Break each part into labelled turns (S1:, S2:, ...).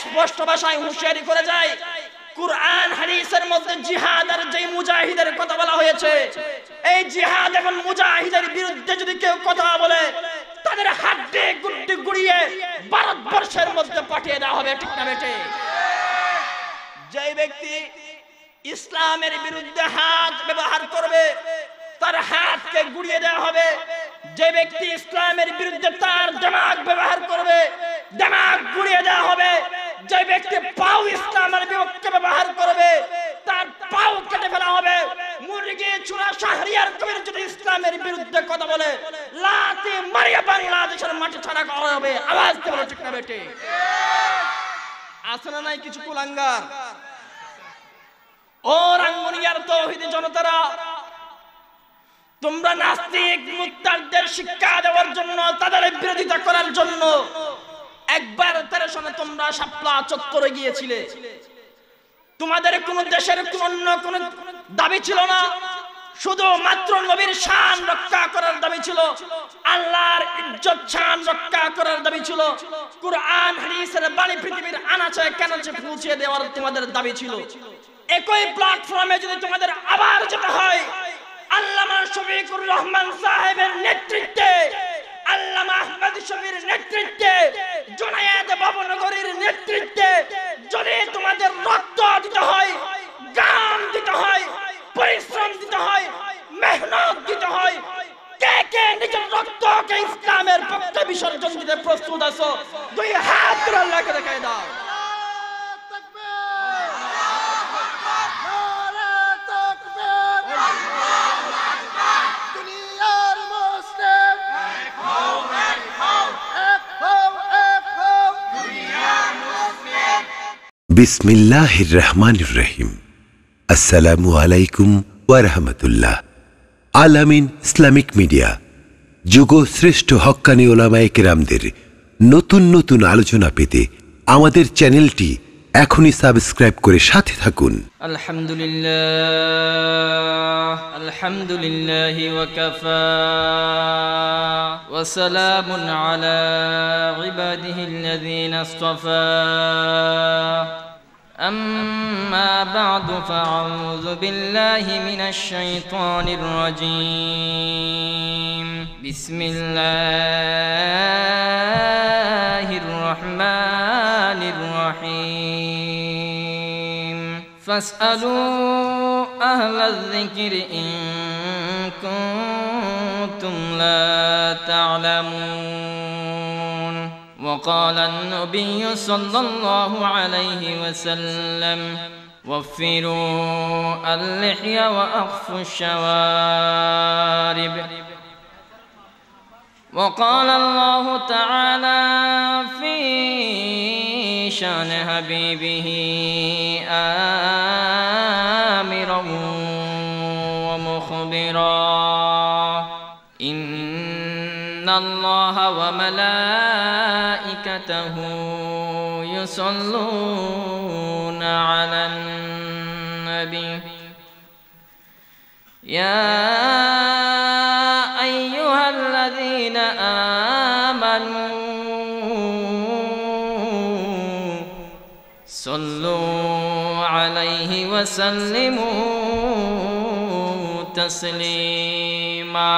S1: স্পষ্ট ভাষায় হুঁশিয়ারি করে যায়, কুরআন হাদিসের মধ্যে জিহাদ আর যেই মুজাহিদের কথা বলা হয়েছে, এই জিহাদ এবং মুজাহিদের বিরুদ্ধে যদি কেউ কথা বলে তাদের হাড্ডি গুড্ডি গুড়িয়ে ভারতবর্ষের মধ্যে পাঠিয়ে দেওয়া হবে। ঠিক না বেটে? যে ব্যক্তি ইসলামের বিরুদ্ধে হাত ব্যবহার করবে তার হাতকে গুড়িয়ে দেওয়া হবে। যে ব্যক্তি ইসলামের বিরুদ্ধে তার দিমাগ ব্যবহার করবে দিমাগ গুড়িয়ে দেওয়া হবে। যে ব্যক্তি পাও ইসলামের বিপক্ষে ব্যবহার করবে তার পাও কেটে ফেলা হবে। মুরগি চূড়া শাহরিয়ার কবির যদি ইসলামের বিরুদ্ধে কথা বলে লাথি মারিয়া বাংলাদেশের মাটি ছাড়া করা হবে। আওয়াজ দিয়ে বলো ঠিক না বেটে? আছে না নাই কিছু কুলাঙ্গার? ও রাঙ্গুনিয়ার তৌহিদি জনতারা, তোমরা নাস্তিক মুক্তারদের শিক্ষা দেওয়ার জন্য, তাদের বিরোধিতা করার জন্য একবার 13 সনে তোমরা শাপলা চত্বরে গিয়েছিলে। তোমাদের কোন দেশের কোন অন্য কোন দাবি ছিল না, শুধু মাত্র নবীর শান রক্ষা করার দাবি ছিল, আল্লাহর ইজ্জত শান রক্ষা করার দাবি ছিল, কুরআন হাদিসের বাণী পৃথিবীর আনাচে কানাচে পৌঁছে দেওয়ার তোমাদের দাবি ছিল। একই প্ল্যাটফর্মে যদি তোমাদের আবার যেতে হয়, আল্লামা শফিকুর রহমান সাহেবের নেতৃত্বে, আল্লামা আহমদ শফির নেতৃত্বে, জুনায়েদ বাবনগরীর নেতৃত্বে যদি তোমাদের রক্ত দিতে হয়, গাম দিতে হয়, পরিশ্রম দিতে হয়, মেহনত দিতে হয়, কে কে নিজের রক্তকে ইসলামের পক্ষে বিসর্জন দিতে প্রস্তুত আছো? দুই হাত তুলে আল্লাহকে দেখায় দাও।
S2: বিসমিল্লাহির রহমানির রহিম। আসসালামু আলাইকুম ওয়া রাহমাতুল্লাহ। আল আমিন ইসলামিক মিডিয়া যুগ শ্রেষ্ঠ হক্কানি উলামায়ে কেরামদের নতুন নতুন আলোচনা পেতে আমাদের চ্যানেলটি এখনই সাবস্ক্রাইব করে সাথে থাকুন।
S3: আলহামদুলিল্লাহি ওয়া কাফা ওয়া সালামুন আলা ইবাদিহিল্লাযীনা ইসতাফা। أما بعد فأعوذ بالله من الشيطان الرجيم. بسم الله الرحمن الرحيم. فاسألوا أهل الذكر إن كنتم لا تعلمون. وقال النبي صلى الله عليه وسلم وفروا اللحية وأخفوا الشوارب. وقال الله تعالى في شأن حبيبه آمرا ومخبرا إن الله وملائكته يصلون على النبي يا أيها الذين آمنوا صلوا عليه وسلموا تسليما.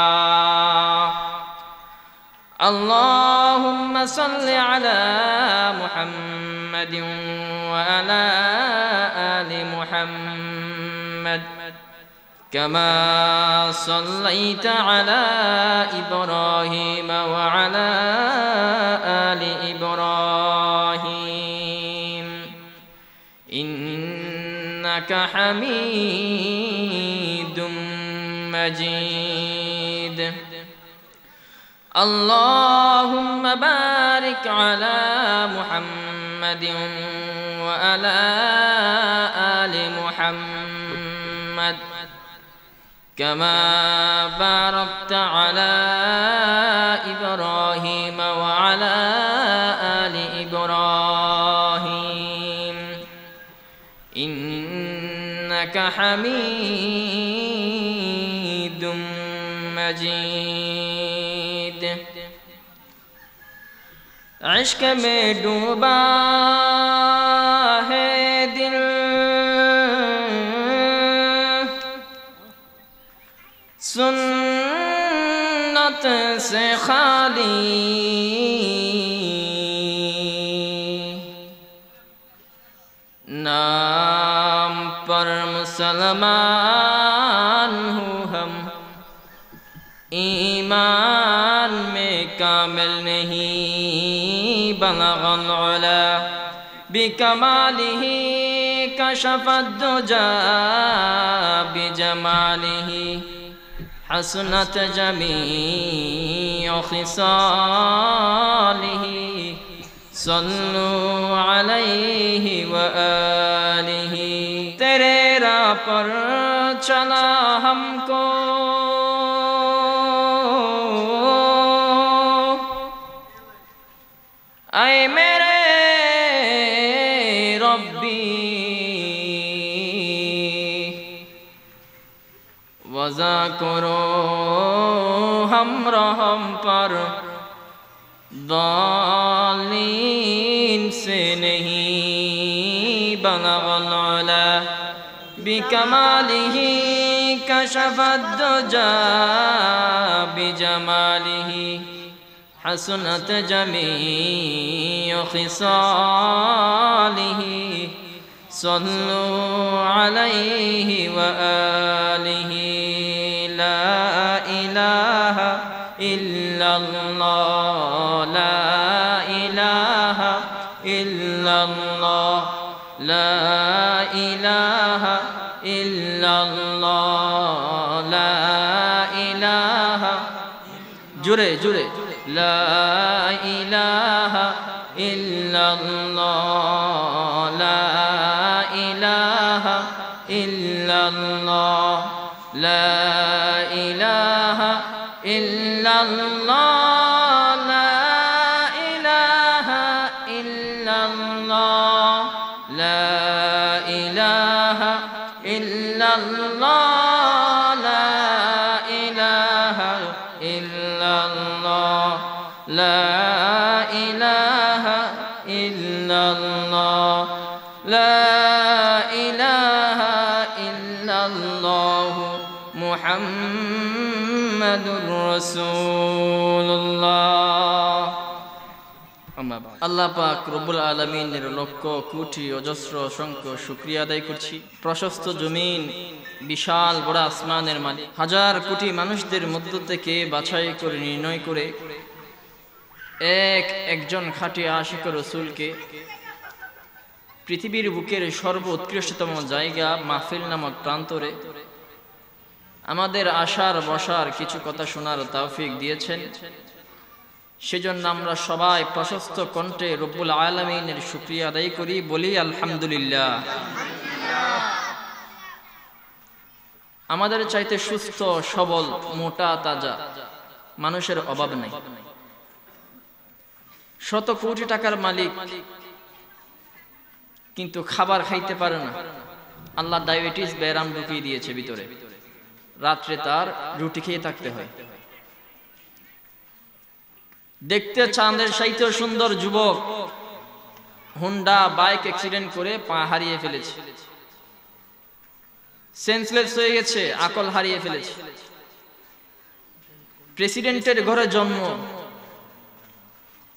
S3: اللهم صل على محمد وعلى آل محمد كما صليت على إبراهيم وعلى آل إبراهيم إنك حميد مجيد. اللهم بارك على محمد وعلى آل محمد كما باركت على إبراهيم وعلى آل إبراهيم إنك حميد مجيد. عشق में डूबा नाम पर मुसलमान हूँ हम, ईमान में कामिल नहीं। बलगल उला बिकमालिही कशफद्दुजा बिजमालिही हसनत जमीअ खिसालिही सल्लु अलैहि व आलिही। तेरे राह पर चला हमको ऐ मेरे रब्बी, वज़ा करो हम रहम पर, दालीन से नहीं। बलगल उला बिकमालिही कशफद्दुजा बिजमालिही हसनत जमीअ खिसालिही सल्लु अलैहि व आलिही। ला इलाहा इल्लल्लाह, ला इलाहा इल्लल्लाह, ला इलाहा इल्लल्लाह, ला इलाहा। जुरे जुरे ला इलाहा इल्लल्लाह, ला इलाहा इल्लल्लाह, ला इलाहा इल्लल्लाह, ला इलाहा इल्लल्लाह, ला इलाहा इल्लल्लाह, ला इलाहा इल्लल्लाह, ला इलाहा इल्लल्लाह, ला इलाहा इल्लल्लाह मुहम्मदुर রাসূলুল্লাহ। আল্লাহ পাক রব্বুল আলামিনের লক্ষ কোটি অজস্র অসংখ্য শুকরিয়া আদায় করছি। প্রশস্ত জমিন, বিশাল বড় আসমানের মালিক, হাজার কোটি মানুষদের মধ্য থেকে বাছাই করে নির্ণয় করে একজন খাঁটি আশিক রাসূলকে পৃথিবীর বুকের সর্বোৎকৃষ্টতম জায়গা মাহফিল নামক প্রান্তরে আমাদের আশার বসার কিছু কথা শোনার তৌফিক দিয়েছেন। সেজন্য আমরা সবাই প্রশস্ত কণ্ঠে রব্বুল আলামিনের শুকরিয়া আদায় করি, বলি আলহামদুলিল্লাহ। আমাদের চাইতে সুস্থ সবল মোটা তাজা মানুষের অভাব নেই। শত কোটি টাকার মালিক কিন্তু খাবার খাইতে পারে না। আল্লাহ ডায়াবেটিস ব্যারাম ঢুকিয়ে দিয়েছে ভিতরে, রাত্রে তার রুটি খেয়ে থাকতে হয়। দেখতে চাঁদের চাইতেও সুন্দর যুবক হুন্ডা বাইক অ্যাক্সিডেন্ট করে পা হারিয়ে ফেলেছে, সেন্সলেস হয়ে গেছে, আকল হারিয়ে ফেলেছে। প্রেসিডেন্টের ঘরে জন্ম,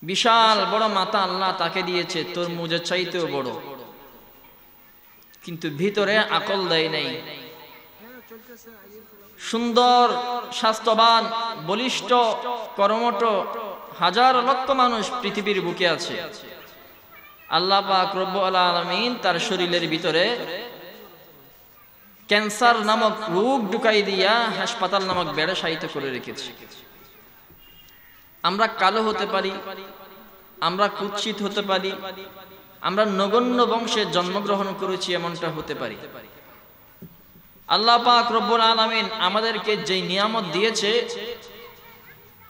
S3: বিশাল বড় মাথা আল্লাহ তাকে দিয়েছে, তরমুজের চাইতেও বড়, কিন্তু ভিতরে আকল দেয় নাই। সুন্দর স্বাস্থ্যবান বলিষ্ঠ কর্মঠ হাজার লক্ষ মানুষ পৃথিবীর বুকে আছে। আল্লাহ পাক রব্বুল আলামিন তার শরীরের ভিতরে ক্যান্সার নামক রোগ ঢুকাই দিয়া হাসপাতাল নামক বেড়ে শায়িত করে রেখেছে। আমরা কালো হতে পারি, আমরা কুৎসিত হতে পারি, আমরা নগণ্য বংশে জন্মগ্রহণ করেছি, এমনটা হতে পারি। আল্লাহ পাক রব্বুল আলামিন আমাদেরকে যে নিয়ামত দিয়েছে,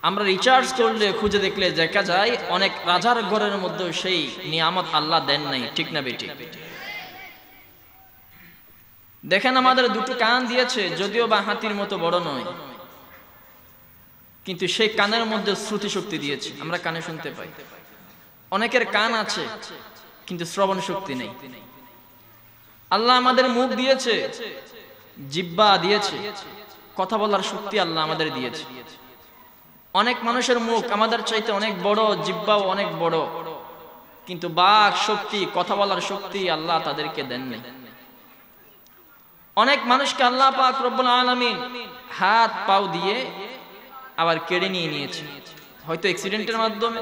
S3: আমরা রিচার্জ করলে খুঁজে দেখলে দেখা যায় অনেক রাজার ঘরের মধ্যে সেই নিয়ামত আল্লাহ দেন নাই, ঠিক না বেটি? দেখেন আমাদের দুটো কান দিয়েছে, যদিও বা হাতির মতো বড় নয়, কিন্তু সেই কানের মধ্যে শ্রুতি শক্তি দিয়েছে, আমরা কানে শুনতে পাই। অনেকের কান আছে কিন্তু শ্রবণ শক্তি নেই। আল্লাহ আমাদের মুখ দিয়েছে, জিহ্বা দিয়েছে, কথা বলার শক্তি আল্লাহ আমাদের দিয়েছে। অনেক মানুষের মুখ আমাদের চাইতে অনেক বড়, জিহ্বাও অনেক বড়, কিন্তু বাক শক্তি, কথা বলার শক্তি আল্লাহ তাদেরকে দেন নাই। অনেক মানুষকে আল্লাহ পাক রব্বুল আলামিন হাত পাও দিয়ে আবার কেড়ে নিয়ে নিয়েছে, হয়তো অ্যাক্সিডেন্টের মাধ্যমে,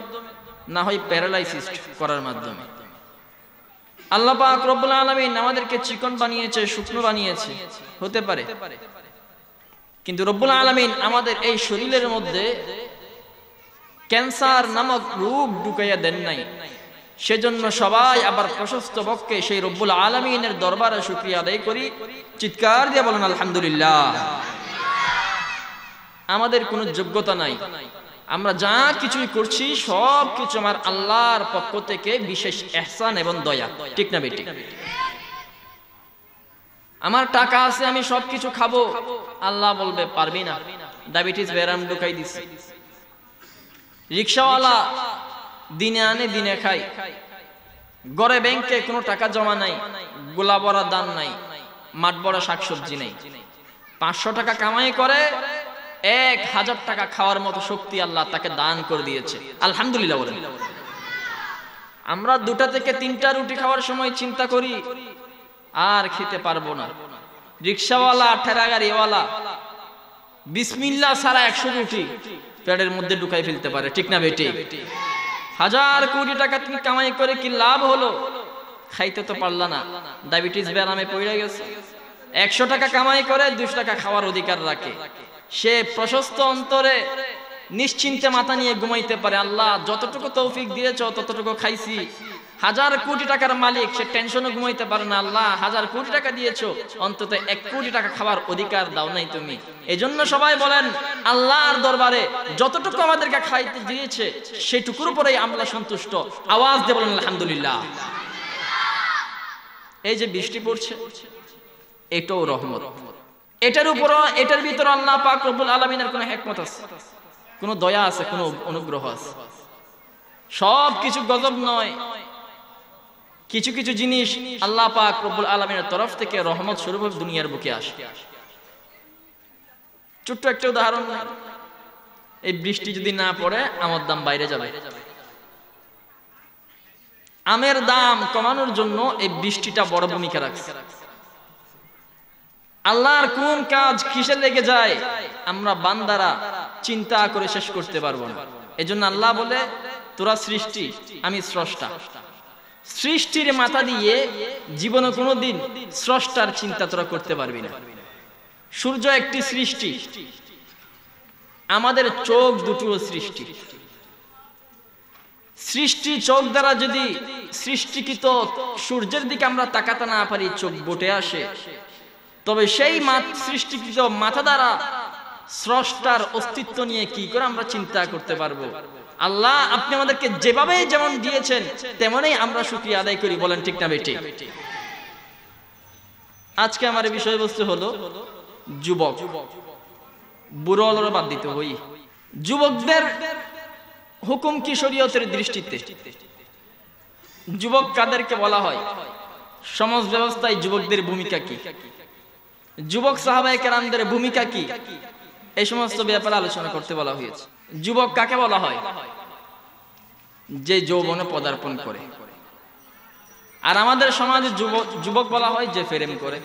S3: না হয় প্যারালাইসিস করার মাধ্যমে। আল্লাহ পাক রব্বুল আলামিন আমাদেরকে চিকন বানিয়েছে, শুকনো বানিয়েছে, হতে পারে, কিন্তু রব্বুল আলামিন আমাদের এই শরীরের মধ্যে ক্যান্সার নামক রোগ ঢুকাইয়া দেন নাই। সেজন্য সবাই আবার প্রশস্ত বক্ষে সেই রব্বুল আলামিনের দরবারে শুকরিয়া আদায় করি, চিৎকার দিয়ে বলেন আলহামদুলিল্লাহ। আমাদের কোনো যোগ্যতা নাই, আমরা যা কিছুই করছি সব কিছু আমার আল্লাহর পক্ষ থেকে বিশেষ ইহসান এবং দয়া, ঠিক না বেটি? আমার টাকা আছে, আমি সবকিছু খাবো, আল্লাহ বলবে পারবি না, ডায়াবেটিস ব্যারাম ঢুকাই দিছে। রিকশাওয়ালা দিনে আনে দিনে খায়, গড়ে ব্যাংকে কোনো টাকা জমা নাই, গোলা বড়া দান নাই, মাঠ বড়া শাকসবজি নাই, 500 টাকা কামাই করে 1000 টাকা খাওয়ার মতো শক্তি আল্লাহ তাকে দান করে দিয়েছে, আলহামদুলিল্লাহ বলেন। আমরা 2টা থেকে 3টা রুটি খাওয়ার সময় চিন্তা করি আর খেতে পারবো না। রিকশাওয়ালা, ঠেলা গাড়িওয়ালা বিসমিল্লাহ ছাড়া 100 রুটি পেটের মধ্যে ঢুকাই ফেলতে পারে, ঠিক না বেটি? 1000 কোটি টাকা তুমি কামাই করে কি লাভ হলো? খাইতে তো পারলা না, ডায়াবেটিস ব্যারামে পড়ে গেছে। 100 টাকা কামাই করে 200 টাকা খাওয়ার অধিকার রাখে, সে প্রশস্ত অন্তরে নিশ্চিন্তে মাথা নিয়ে ঘুমাইতে পারে, আল্লাহ যতটুকু তৌফিক দিয়েছ ততটুকু খাইছি। 1000 কোটি টাকার মালিক, সে টেনশনে ঘুমাইতে পারে না, আল্লাহ 1000 কোটি টাকা দিয়েছো, অন্তত 1 কোটি টাকা খাওয়ার অধিকার দাও নাই তুমি। এজন্য সবাই বলেন আল্লাহর দরবারে যতটুকু আমাদেরকে খাইতে দিয়েছে সেটুকুর উপরেই আমরা সন্তুষ্ট, আওয়াজ দিয়ে বলেন আলহামদুলিল্লাহ। এই যে বৃষ্টি পড়ছে এটাও রহমত, এটার উপর, এটার ভিতর আল্লাহ পাক রব্বুল আলামিনের কোনো হিকমত আছে, কোনো দয়া আছে, কোনো অনুগ্রহ আছে। সব কিছু গজব নয়, কিছু কিছু জিনিস আল্লাহ পাক রব্বুল আলামিনের তরফ থেকে রহমত স্বরূপ দুনিয়ার বুকে আসে। ছোট্ট একটা উদাহরণ, এই বৃষ্টি যদি না পড়ে আমের দাম বাইরে যাবে। আমের দাম কমানোর জন্য এই বৃষ্টিটা বড় ভূমিকা রাখছে। আল্লাহর কোন কাজ কিসে লেগে যায় আমরা বান্দারা চিন্তা করে শেষ করতে পারবো না। এজন্য আল্লাহ বলে তোরা সৃষ্টি, আমি স্রষ্টা। সৃষ্টির মাথা দিয়ে জীবনে কোনোদিন স্রষ্টার চিন্তা তোরা করতে পারবি না। সূর্য একটি সৃষ্টি, আমাদের চোখ দুটো সৃষ্টি। সৃষ্টি চোখ দ্বারা যদি সৃষ্টিকৃত সূর্যের দিকে আমরা তাকাতে না পারি, চোখ বটে আসে, তবে সেই সৃষ্টিকৃত মাথা দ্বারা স্রষ্টার অস্তিত্ব নিয়ে কি করে আমরা চিন্তা করতে পারবো? আল্লাহ আপনি আমাদেরকে যেভাবে যেমন দিয়েছেন তেমনই আমরা শুকরিয়া আদায় করি, বলেন ঠিক না বেটি? আজকে আমার বিষয়বস্তু হলো যুবক, বুড়ো হলো বাদ দিতে হই। যুবকদের হুকুম কি শরীয়তের দৃষ্টিতে? যুবক কাদেরকে বলা হয়? সমাজ ব্যবস্থায় যুবকদের ভূমিকা কি? যুবক সাহাবায়ে কেরামদের ভূমিকা কি? এই সমস্ত ব্যাপারে আলোচনা করতে বলা হয়েছে। যুবক কাকে বলা হয়? যে যৌবনে পদার্পণ করে। আর আমাদের সমাজে যুবক বলা হয় যে প্রেম করে।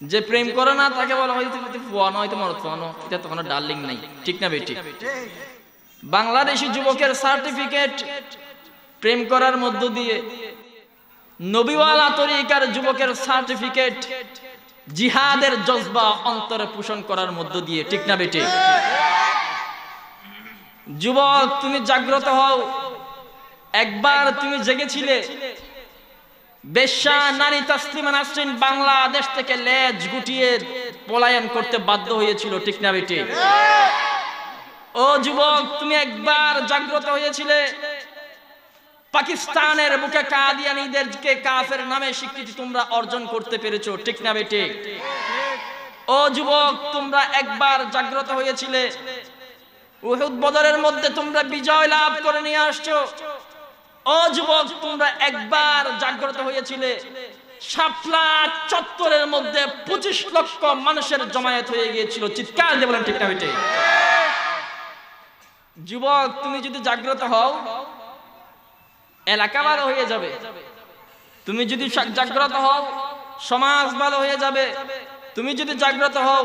S3: যে প্রেম করে না তাকে বলা হয় ফুয়ানো, হয়তো মরদ ফুয়ানো, এটা তো কোনো ডার্লিং নাই, ঠিক না বেটি? বাংলাদেশি যুবকের সার্টিফিকেট প্রেম করার মধ্য দিয়ে, নবীওয়ালা তরিকার যুবকের সার্টিফিকেট জিহাদের জজবা অন্তরে পোষণ করার মধ্য দিয়ে, ঠিক না বেটি? যুবক তুমি জাগ্রত হও। একবার তুমি জেগেছিলে, বেশ্যা নারী তাসলিমা নাসরিন বাংলাদেশ থেকে লেজ গুটিয়ে পলায়ন করতে বাধ্য হয়েছিল, ঠিক না বেটি? ও যুবক তুমি একবার জাগ্রত হয়েছিলে, পাকিস্তানের বুকে কাদিয়ানীদেরকে কাফের নামে স্বীকৃতি তোমরা অর্জন করতে পেরেছো, ঠিক না বেটি? ও যুবক তোমরা একবার জাগ্রত হয়েছিলে, উহুদ বদরের মধ্যে তোমরা বিজয় লাভ করে নিয়ে আসছো। ও যুবক তোমরা একবার জাগ্রত হয়েছিলে, শাপলা চত্বরের মধ্যে 25 লক্ষ মানুষের জমায়েত হয়ে গিয়েছিল, চিৎকার দিয়ে বলেন ঠিক না বেটি? যুবক তুমি যদি জাগ্রত হও এলাকা ভালো হয়ে যাবে, তুমি যদি জাগ্রত হও সমাজ ভালো হয়ে যাবে, তুমি যদি জাগ্রত হও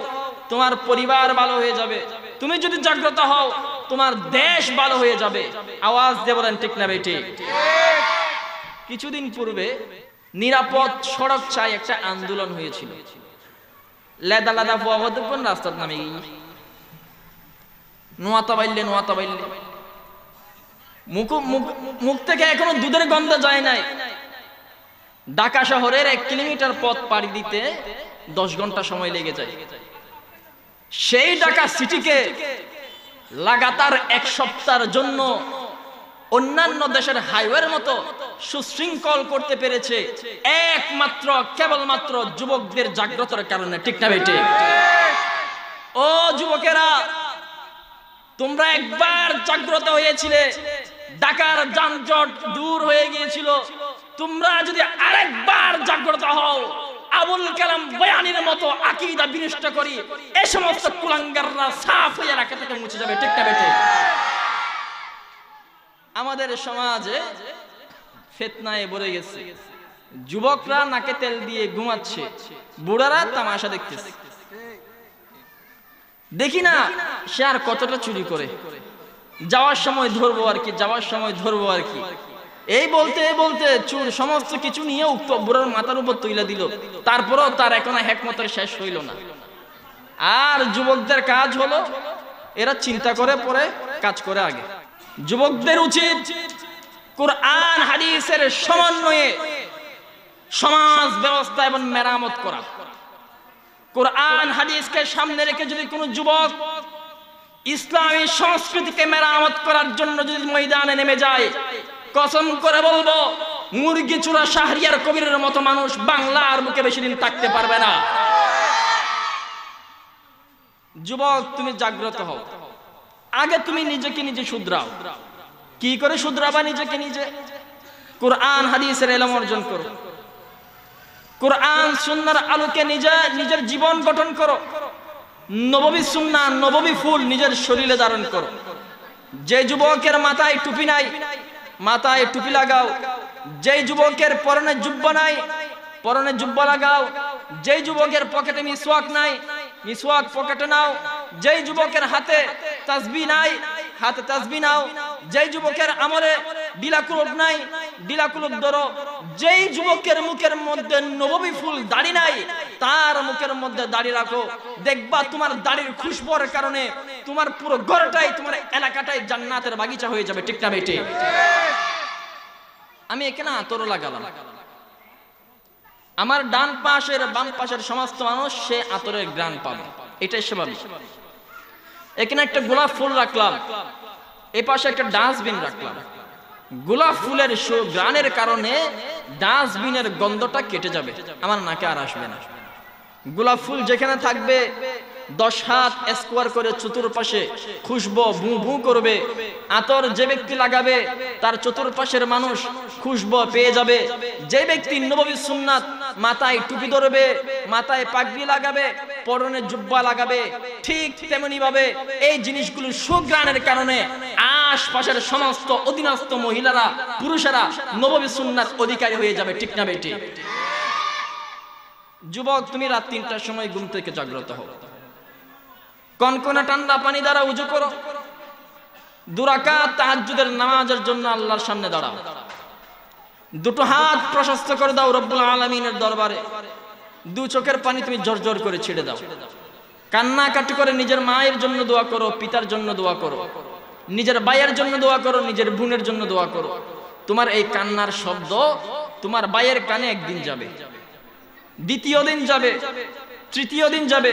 S3: তোমার পরিবার ভালো হয়ে যাবে, তুমি যদি জাগ্রত হও তোমার দেশ ভালো হয়ে যাবে। আওয়াজ দিয়ে বলেন ঠিক না বেঠিক? কিছুদিন পূর্বে নিরাপদ সড়ক চাই একটা আন্দোলন হয়েছিল। লেদা লাদা কোন রাস্তার নামে নোয়াতা বাইলে মুখ থেকে এখনো দুধের গন্ধ যায় নাই। ঢাকা শহরের 1 কিলোমিটার পথ পাড়ি দিতে 10 ঘন্টা সময় লেগে যায়। সেই ঢাকা সিটিকে লাগাতার 1 সপ্তাহের জন্য অন্যান্য দেশের হাইওয়ের মতো সুশৃঙ্খল করতে পেরেছে একমাত্র কেবলমাত্র যুবকদের জাগ্রতার কারণে। ঠিক না বেঠিক? ও যুবকেরা, তোমরা একবার জাগ্রত হয়েছিলে, ঢাকার যানজট দূর হয়ে গিয়েছিল। তোমরা যদি আরেকবার জাগ্রত হও, আবুল কালাম বয়ানির মতো আকীদা বিনষ্ট করি, এই সমস্ত কুলাঙ্গাররা সাফ হয়ে এলাকা থেকে মুছে যাবে। ঠিক না বেঠিক? আমাদের সমাজে ফিতনায় ভরে গেছে, যুবকরা নাকে তেল দিয়ে ঘুমাচ্ছে, বুড়ারা তামাশা দেখতেছে। দেখি না সে আর কতটা চুরি করে, যাওয়ার সময় ধরবো আর কি, যাওয়ার সময় ধরবো আর কি, এই বলতে বলতে চুর সমস্ত কিছু নিয়ে উক্ত বুড়ার মাথার উপর তুলে দিল। তারপরেও তার এখনো হেকমতের শেষ হইল না। আর যুবকদের কাজ হলো এরা চিন্তা করে পরে কাজ করে আগে। যুবকদের উচিত কোরআন হাদিসের সমন্বয়ে সমাজ ব্যবস্থা এবং মেরামত করা। কোরআন হাদিসকে সামনে রেখে যদি কোনো যুবক ইসলামী সংস্কৃতিকে মেরামত করার জন্য যদি ময়দানে নেমে যায়, কসম করে বলবো মুরগি চূড়া শাহরিয়ার কবিরের মতো মানুষ বাংলার বুকে বেশি দিন থাকতে পারবে না। যুবক তুমি জাগ্রত হও, আগে তুমি নিজেকে নিজে শুধরাও। কি করে শুধরাবা নিজেকে নিজে? কোরআন হাদিসের ইলম অর্জন করো, কোরআন সুন্নাহর আলোকে নিজের জীবন গঠন করো, নববী সুন্নাহ নববী ফুল নিজের শরীরে ধারণ করো। যে যুবকের মাথায় টুপি নাই, মাথায় টুপি লাগাও। যে যুবকের পরনে জুব্বা নাই, পরনে জুব্বা লাগাও। যে যুবকের পকেটে মিসওয়াক নাই, মিসওয়াক পকেটে নাও। যে যুবকের হাতে তাসবিহ নাই, হাতে তাসবিহ নাও। যে যুবকের আমলে ডিলাকুলুব নাই, ডিলাকুলুব ধরো। যেই যুবকের মুখের মধ্যে নববী ফুল দাড়ি নাই, তার মুখের মধ্যে দাড়ি রাখো। দেখবা তোমার দাড়ির খুশবুর কারণে তোমার পুরো ঘরটাই, তোমার এলাকাটাই জান্নাতের বাগিচা হয়ে যাবে। ঠিক না বেঠিক? আমি এখানে আতর লাগালাম, আমার ডান পাশের বাম পাশের সমস্ত মানুষ সে আতরের ঘ্রাণ পাবে, এটাই স্বাভাবিক। এখানে একটা গোলাপ ফুল রাখলাম, এ পাশে একটা ডাস্টবিন রাখলাম। গোলাপ ফুলের ঘ্রাণের কারণে ডাস্টবিনের গন্ধটা কেটে যাবে, আমার নাকে আর আসবে না। গোলাপ ফুল যেখানে থাকবে 10 হাত স্কোয়ার করে চতুর্পাশে খুশবু ভু ভু করবে। আতর যে ব্যক্তি লাগাবে তার চতুর্পাশের মানুষ খুশবু পেয়ে যাবে। যে ব্যক্তি নববী সুন্নাত মাথায় টুপি ধরবে, মাথায় পাগড়ি লাগাবে, পরনে জুব্বা লাগাবে, ঠিক তেমনি ভাবে এই জিনিসগুলো সুঘ্রাণের কারণে আশপাশের সমস্ত অধীনস্থ মহিলারা পুরুষেরা নববী সুন্নাত অধিকারী হয়ে যাবে। ঠিক না বেঠিক? যুবক তুমি রাত 3টার সময় ঘুম থেকে জাগ্রত হও, কনকনে ঠান্ডা পানি দ্বারা উযু করো, 2 রাকাত তাহাজ্জুদের নামাজের জন্য আল্লাহর সামনে দাঁড়াও। 2 হাত প্রশস্ত করে দাও রব্বুল আলামিনের দরবারে। 2 চোখের পানি তুমি জোর করে ছেড়ে দাও। কান্নাকাটি করে নিজের মায়ের জন্য দোয়া করো, পিতার জন্য দোয়া করো, নিজের ভাইয়ের জন্য দোয়া করো, নিজের বোনের জন্য দোয়া করো। তোমার এই কান্নার শব্দ তোমার ভাইয়ের কানে একদিন যাবে, দ্বিতীয় দিন যাবে, তৃতীয় দিন যাবে,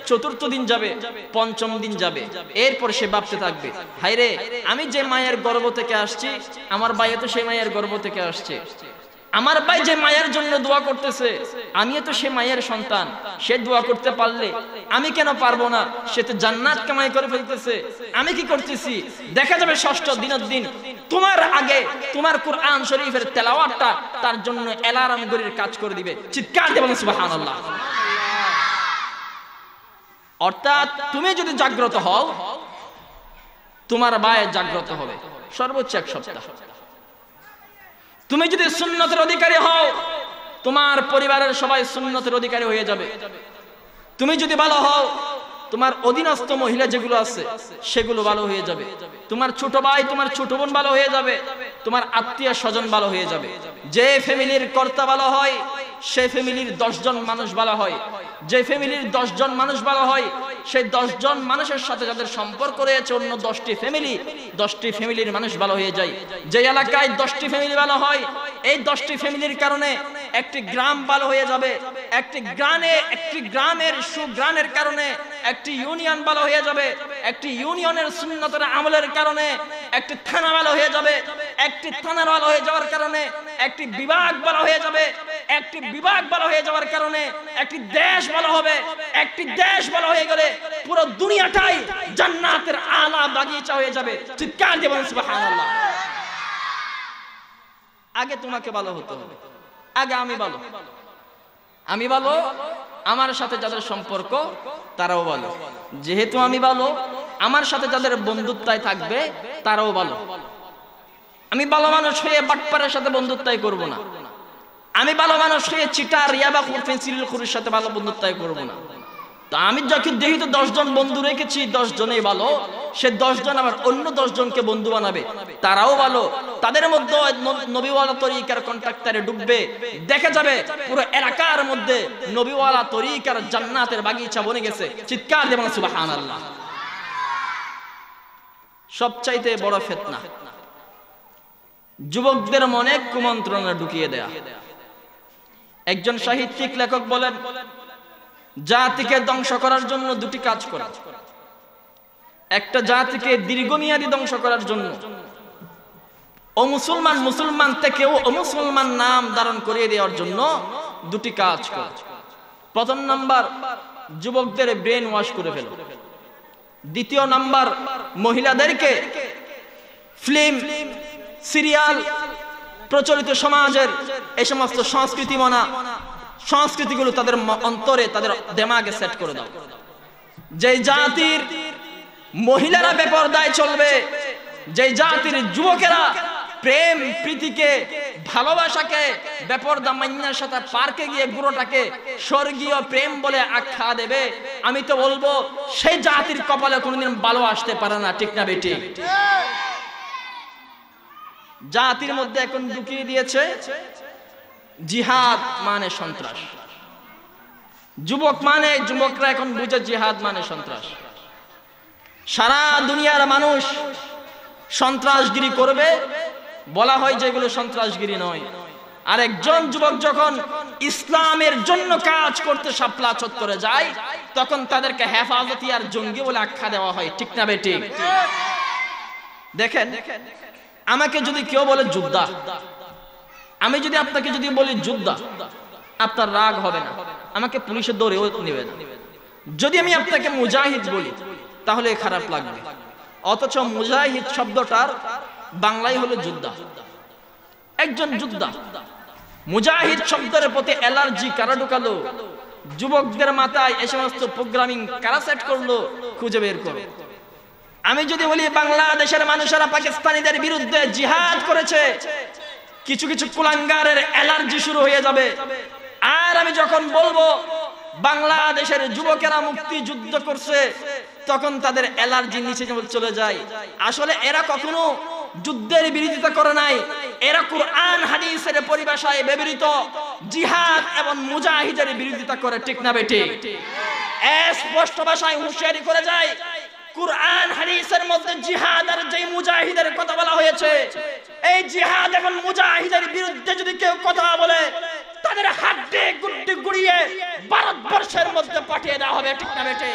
S3: চতুর্থ দিন যাবে, পঞ্চম দিন যাবে। এরপর সে ভাবতে থাকবে, হায়রে আমি যে মায়ের গর্ভ থেকে আসছি, আমার ভাই তো সেই মায়ের গর্ভ থেকে আসছে। আমার ভাই যে মায়ের জন্য দোয়া করতেছে, আমিও তো সে মায়ের সন্তান। সে দোয়া করতে পারলে আমি কেন পারবো না? সে তো জান্নাত কামাই করে ফেলতেছে, আমি কি করতেছি? দেখা যাবে ষষ্ঠ দিনের দিন তোমার আগে তোমার কোরআন শরীফের তেলাওয়াতটা তার জন্য অ্যালার্ম ঘড়ির কাজ করে দিবে। চিৎকার দিয়ে বলেন সুবহানাল্লাহ। অর্থাৎ তুমি যদি জাগ্রত হও, তোমার বায়ে জাগ্রত হবে, সর্বোচ্চ 1 সপ্তাহ। তুমি যদি সুন্নতের অধিকারী হও, তোমার পরিবারের সবাই সুন্নতের অধিকারী হয়ে যাবে। তুমি যদি ভালো হও, তোমার অধীনস্থ মহিলা যেগুলো আছে সেগুলো ভালো হয়ে যাবে, তোমার ছোট ভাই তোমার ছোট বোন ভালো হয়ে যাবে, তোমার আত্মীয় স্বজন ভালো হয়ে যাবে। যে ফ্যামিলির কর্তা ভালো হয় সেই ফ্যামিলির 10 জন মানুষ ভালো হয়, যে ফ্যামিলির 10 জন মানুষ ভালো হয় সেই 10 জন মানুষের সাথে যাদের সম্পর্ক রয়েছে অন্য 10টি ফ্যামিলি, 10টি ফ্যামিলির মানুষ ভালো হয়ে যায়। যে এলাকায় 10টি ফ্যামিলি ভালো হয়, এই 10টি ফ্যামিলির কারণে একটি গ্রাম ভালো হয়ে যাবে, একটি গ্রামের সুগ্রামের কারণে একটি ইউনিয়ন ভালো হয়ে যাবে, একটি ইউনিয়নের সুন্নতের আমলের কারণে একটি থানা ভালো হয়ে যাবে, একটি থানা ভালো হয়ে যাওয়ার কারণে একটি বিভাগ ভালো হয়ে যাবে, একটি বিভাগ ভালো হয়ে যাওয়ার কারণে একটি দেশ ভালো হবে, একটি দেশ ভালো হয়ে গেলে পুরো দুনিয়াটাই জান্নাতের আলা বাগিচা হয়ে যাবে। চিৎকার দিয়ে বলুন সুবহানাল্লাহ। আগে তোমাকে ভালো হতে হবে, আগে আমি ভালো, আমার সাথে যাদের সম্পর্ক তারাও ভালো। যেহেতু আমি ভালো, আমার সাথে যাদের বন্ধুত্বায় থাকবে তারাও ভালো। আমি ভালো মানুষ হয়ে বাটপারের সাথে বন্ধুত্বাই করব না, আমি ভালো মানুষ হয়ে চিটার ইয়াবা ফেন্সিল খুরির সাথে ভালো বন্ধুত্বাই করব না। তো আমি যখন দেখি তো 10 জন বন্ধু রেখেছি, 10 জনেই ভালো, সে 10 জন আবার অন্য 10 জনকে বন্ধু বানাবে, তারাও ভালো। তাদের মধ্যে নবীওয়ালা তরিকার কন্ট্রাক্টরে ডুববে, দেখা যাবে পুরো এলাকার মধ্যে নবীওয়ালা তরিকার জান্নাতের বাগিচা বনে গেছে। চিৎকার দিয়ে বলুন সুবহানাল্লাহ। সবচাইতে বড় ফিতনা যুবকদের মনে কুমন্ত্রণা ঢুকিয়ে দেয়া। একজন সাহিত্যিক লেখক বলেন, জাতিকে ধ্বংস করার জন্য 2টি কাজ করা। একটা জাতিকে দীর্ঘমেয়াদী ধ্বংস করার জন্য মুসলমান থেকেও অমুসলমান নাম ধারণ করিয়ে দেওয়ার জন্য 2টি কাজ করা। প্রথম নাম্বার, যুবকদের ব্রেন ওয়াশ করে ফেলো। দ্বিতীয় নাম্বার, মহিলাদেরকে ফিল্ম, সিরিয়াল, প্রচলিত সমাজের এই সমস্ত সংস্কৃতিগুলো তাদের অন্তরে, তাদের দেমাগে সেট করে দাও। যে জাতির মহিলারা বেপরদায় চলবে, যে জাতির যুবকেরা প্রেম প্রীতিকে ভালোবাসাকে বেপরদা মান্যার সাথে পার্কে গিয়ে বুড়োটাকে স্বর্গীয় প্রেম বলে আখ্যা দেবে, আমি তো বলবো সেই জাতির কপালে কোনোদিন ভালো আসতে পারে না। ঠিক না বেটি? জাতির মধ্যে এখন ঢুকিয়ে দিয়েছে জিহাদ মানে সন্ত্রাস। যুবকরা এখন বুঝে জিহাদ মানে সন্ত্রাস। সারা দুনিয়ার মানুষ সন্ত্রাসগিরি করবে, বলা হয় যেগুলো সন্ত্রাসগিরি নয়। আর একজন যুবক যখন ইসলামের জন্য কাজ করতে শাপলা চত্বরে যায়, তখন তাদেরকে হেফাজতি আর জঙ্গি বলে আখ্যা দেওয়া হয়। ঠিক না বেটি? দেখেন, আমাকে যদি কেউ বলে যোদ্ধা, আমি যদি আপনাকে বলি যোদ্ধা, আপনার রাগ হবে না, আমাকে পুলিশের দৌড়েও নেবে না। যদি আমি আপনাকে মুজাহিদ বলি তাহলে খারাপ লাগবে। অথচ মুজাহিদ শব্দটার বাংলায় হলো যোদ্ধা। একজন যোদ্ধা। মুজাহিদ শব্দের প্রতি অ্যালার্জি কারা ঢুকালো? যুবকদের মাথায় এই সমস্ত প্রোগ্রামিং কারা সেট করলো? খুঁজে বের করো। আমি যদি বলি বাংলাদেশের মানুষেরা পাকিস্তানিদের বিরুদ্ধে জিহাদ করেছে, কিছু কিছু কুলাঙ্গারের অ্যালার্জি শুরু হয়ে যাবে। আর আমি যখন বলবো বাংলাদেশের যুবকেরা মুক্তিযুদ্ধ করছে, তখন তাদের অ্যালার্জি নিচে চলে যায়। আসলে এরা কখনো যুদ্ধের বিরোধিতা করে নাই, এরা কুরআন হাদিসের পরিভাষায় ব্যবহৃত জিহাদ এবং মুজাহিদের বিরোধিতা করে। ঠিক না বেটি? স্পষ্ট ভাষায় হুঁশিয়ারি করে যায়, কুরআন হাদিসের মধ্যে জিহাদ আর যে মুজাহিদের কথা বলা হয়েছে, এই জিহাদ এবং মুজাহিদের বিরুদ্ধে যদি কেউ কথা বলে, তাদের হাড্ডি গুড্ডি গুড়িয়ে ভারতবর্ষের মধ্যে পাঠিয়ে দেওয়া হবে। ঠিক না বেটি?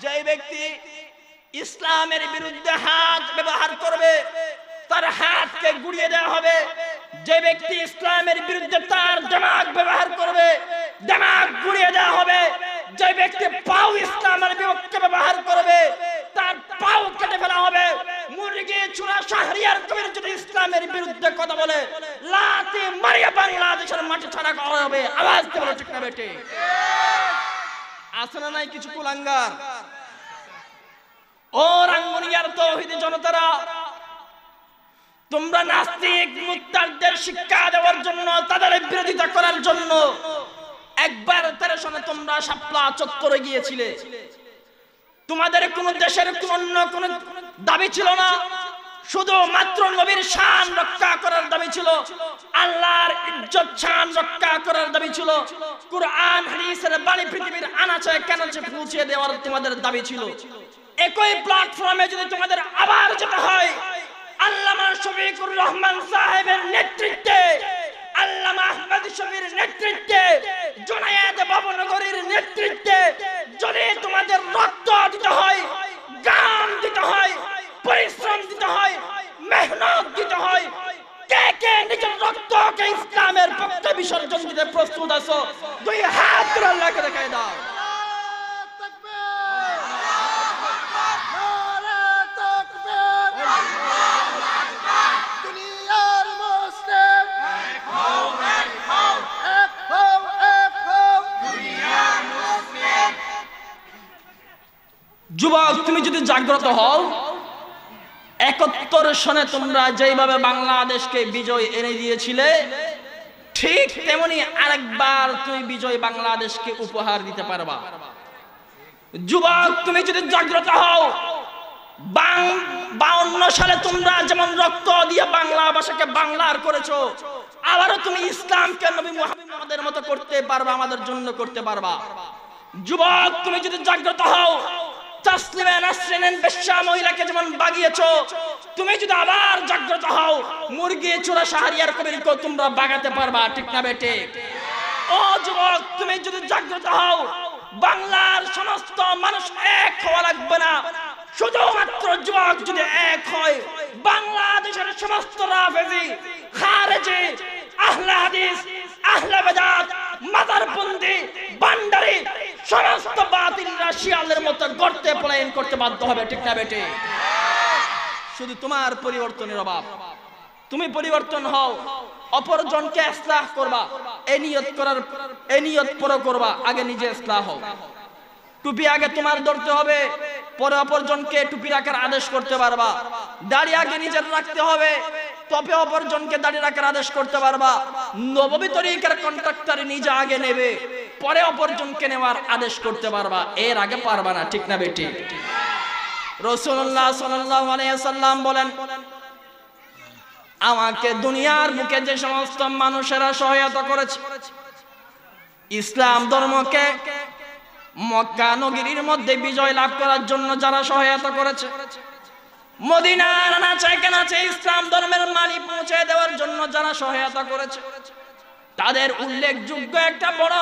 S3: যে ব্যক্তি ইসলামের বিরুদ্ধে হাত ব্যবহার করবে, তার হাতকে গুড়িয়ে দেওয়া হবে। যে ব্যক্তি ইসলামের বিরুদ্ধে তার দিমাগ ব্যবহার করবে, দিমাগ গুড়িয়ে দেওয়া হবে। যে ব্যক্তি পাও ইসলামের বিপক্ষে ব্যবহার করবে, তার পাও কেটে ফেলা হবে। মুরগি চূড়া শাহরিয়ার কবির যদি ইসলামের বিরুদ্ধে কথা বলে, লাথি মারিয়া বাংলাদেশের মাটি ছাড়া করা হবে। আওয়াজ দিয়ে বলো, ঠিক না বেটি? আছে না নাই কিছু কুলাঙ্গার?
S1: ও রাঙ্গুনিয়ার তৌহিদি জনতারা, তোমরা নাস্তিক মুক্তারদের শিক্ষা দেওয়ার জন্য, তাদের বিরোধিতা করার জন্য একবার 13 সনে তোমরা শাপলা চত্বরে গিয়েছিলে। তোমাদের কোন দেশের কোন অন্য কোন দাবি ছিল না, শুধু মাত্র নবীর শান রক্ষা করার দাবি ছিল, আল্লাহর ইজ্জত শান রক্ষা করার দাবি ছিল, কুরআন হাদিসের বাণী পৃথিবীর আনাচে কানাচে পৌঁছে দেওয়ার তোমাদের দাবি ছিল। একই প্ল্যাটফর্মে যদি তোমাদের আবার যেতে হয়, আল্লামা শফিকুর রহমান সাহেবের নেতৃত্বে, আল্লামা আহমদ শফির নেতৃত্বে, জুনায়েদ বাবনগরীর নেতৃত্বে যদি তোমাদের রক্ত দিতে হয়, গান দিতে হয়, পরিশ্রম দিতে হয়, মেহনত দিতে হয়, কে কে নিজের রক্তকে ইসলামের পক্ষে বিসর্জন দিতে প্রস্তুত আছো? দুই হাত তুলে আল্লাহকে দেখায় দাও। যুবক, তুমি যদি জাগ্রত হও, 71 সনে তোমরা যেভাবে বাংলাদেশকে বিজয় এনে দিয়েছিলে, ঠিক তেমনি আরেকবার তুমি বিজয় বাংলাদেশকে উপহার দিতে পারবা। যুবক, তুমি যদি জাগ্রত হও, 52 সালে তোমরা যেমন রক্ত দিয়ে বাংলা ভাষাকে বাংলার করেছো, আবারও তুমি ইসলামকে নবী মুহাম্মদের মতো করতে পারবা, আমাদের জন্য করতে পারবা। যুবক, তুমি যদি জাগ্রত হও, তাসলিমা নাসরিন বেশ্যা মহিলাকে যেমন বাগিয়েছো, তুমি যদি আবার জাগ্রত হও, মুরগি চোরা শাহরিয়ার কবিরকে তোমরা বাগাতে পারবা, ঠিক না বেটে? ও যুবক, তুমি যদি জাগ্রত হও, বাংলার সমস্ত মানুষ এক হওয়া লাগবে না, শুধুমাত্র যুবক যদি এক হয়, বাংলাদেশের সমস্ত রাফেজি, খারেজি, আহলে হাদিস, আহলে বেদাত, মাজারবন্দি, ভান্ডারি, সমস্ত বাতিলরা শিয়ালের মতো গর্তে পলায়ন করতে বাধ্য হবে, ঠিক না বেটে? শুধু তোমার পরিবর্তনের অভাব। তুমি পরিবর্তন হও, অপরজনকে ইসলাহ করবা, এই নিয়ত পরে করবা, আগে নিজে ইসলাহ হও। টুপি আগে তোমার ধরতে হবে, পরে অপরজনকে টুপি রাখার আদেশ করতে পারবা। দাড়ি আগে নিজের রাখতে হবে, তবে অপরজনকে দাড়ি রাখার আদেশ করতে পারবা। নববী তরিকার কন্ট্রাক্টর নিজে আগে নেবে, পরে অপরজনকে নেওয়ার আদেশ করতে পারবা, এর আগে পারবা না, ঠিক না বেটি? রাসূলুল্লাহ সাল্লাল্লাহু আলাইহি ওয়াসাল্লাম বলেন, আমাকে দুনিয়ার বুকে যে সমস্ত মানুষেরা সহায়তা করেছে, ইসলাম ধর্মকে মক্কা নগরীর মধ্যে বিজয় লাভ করার জন্য যারা সহায়তা করেছে, মদিনার আনাচে কানাচে ইসলাম ধর্মের মানি পৌঁছে দেওয়ার জন্য যারা সহায়তা করেছে, তাদের উল্লেখযোগ্য একটা বড়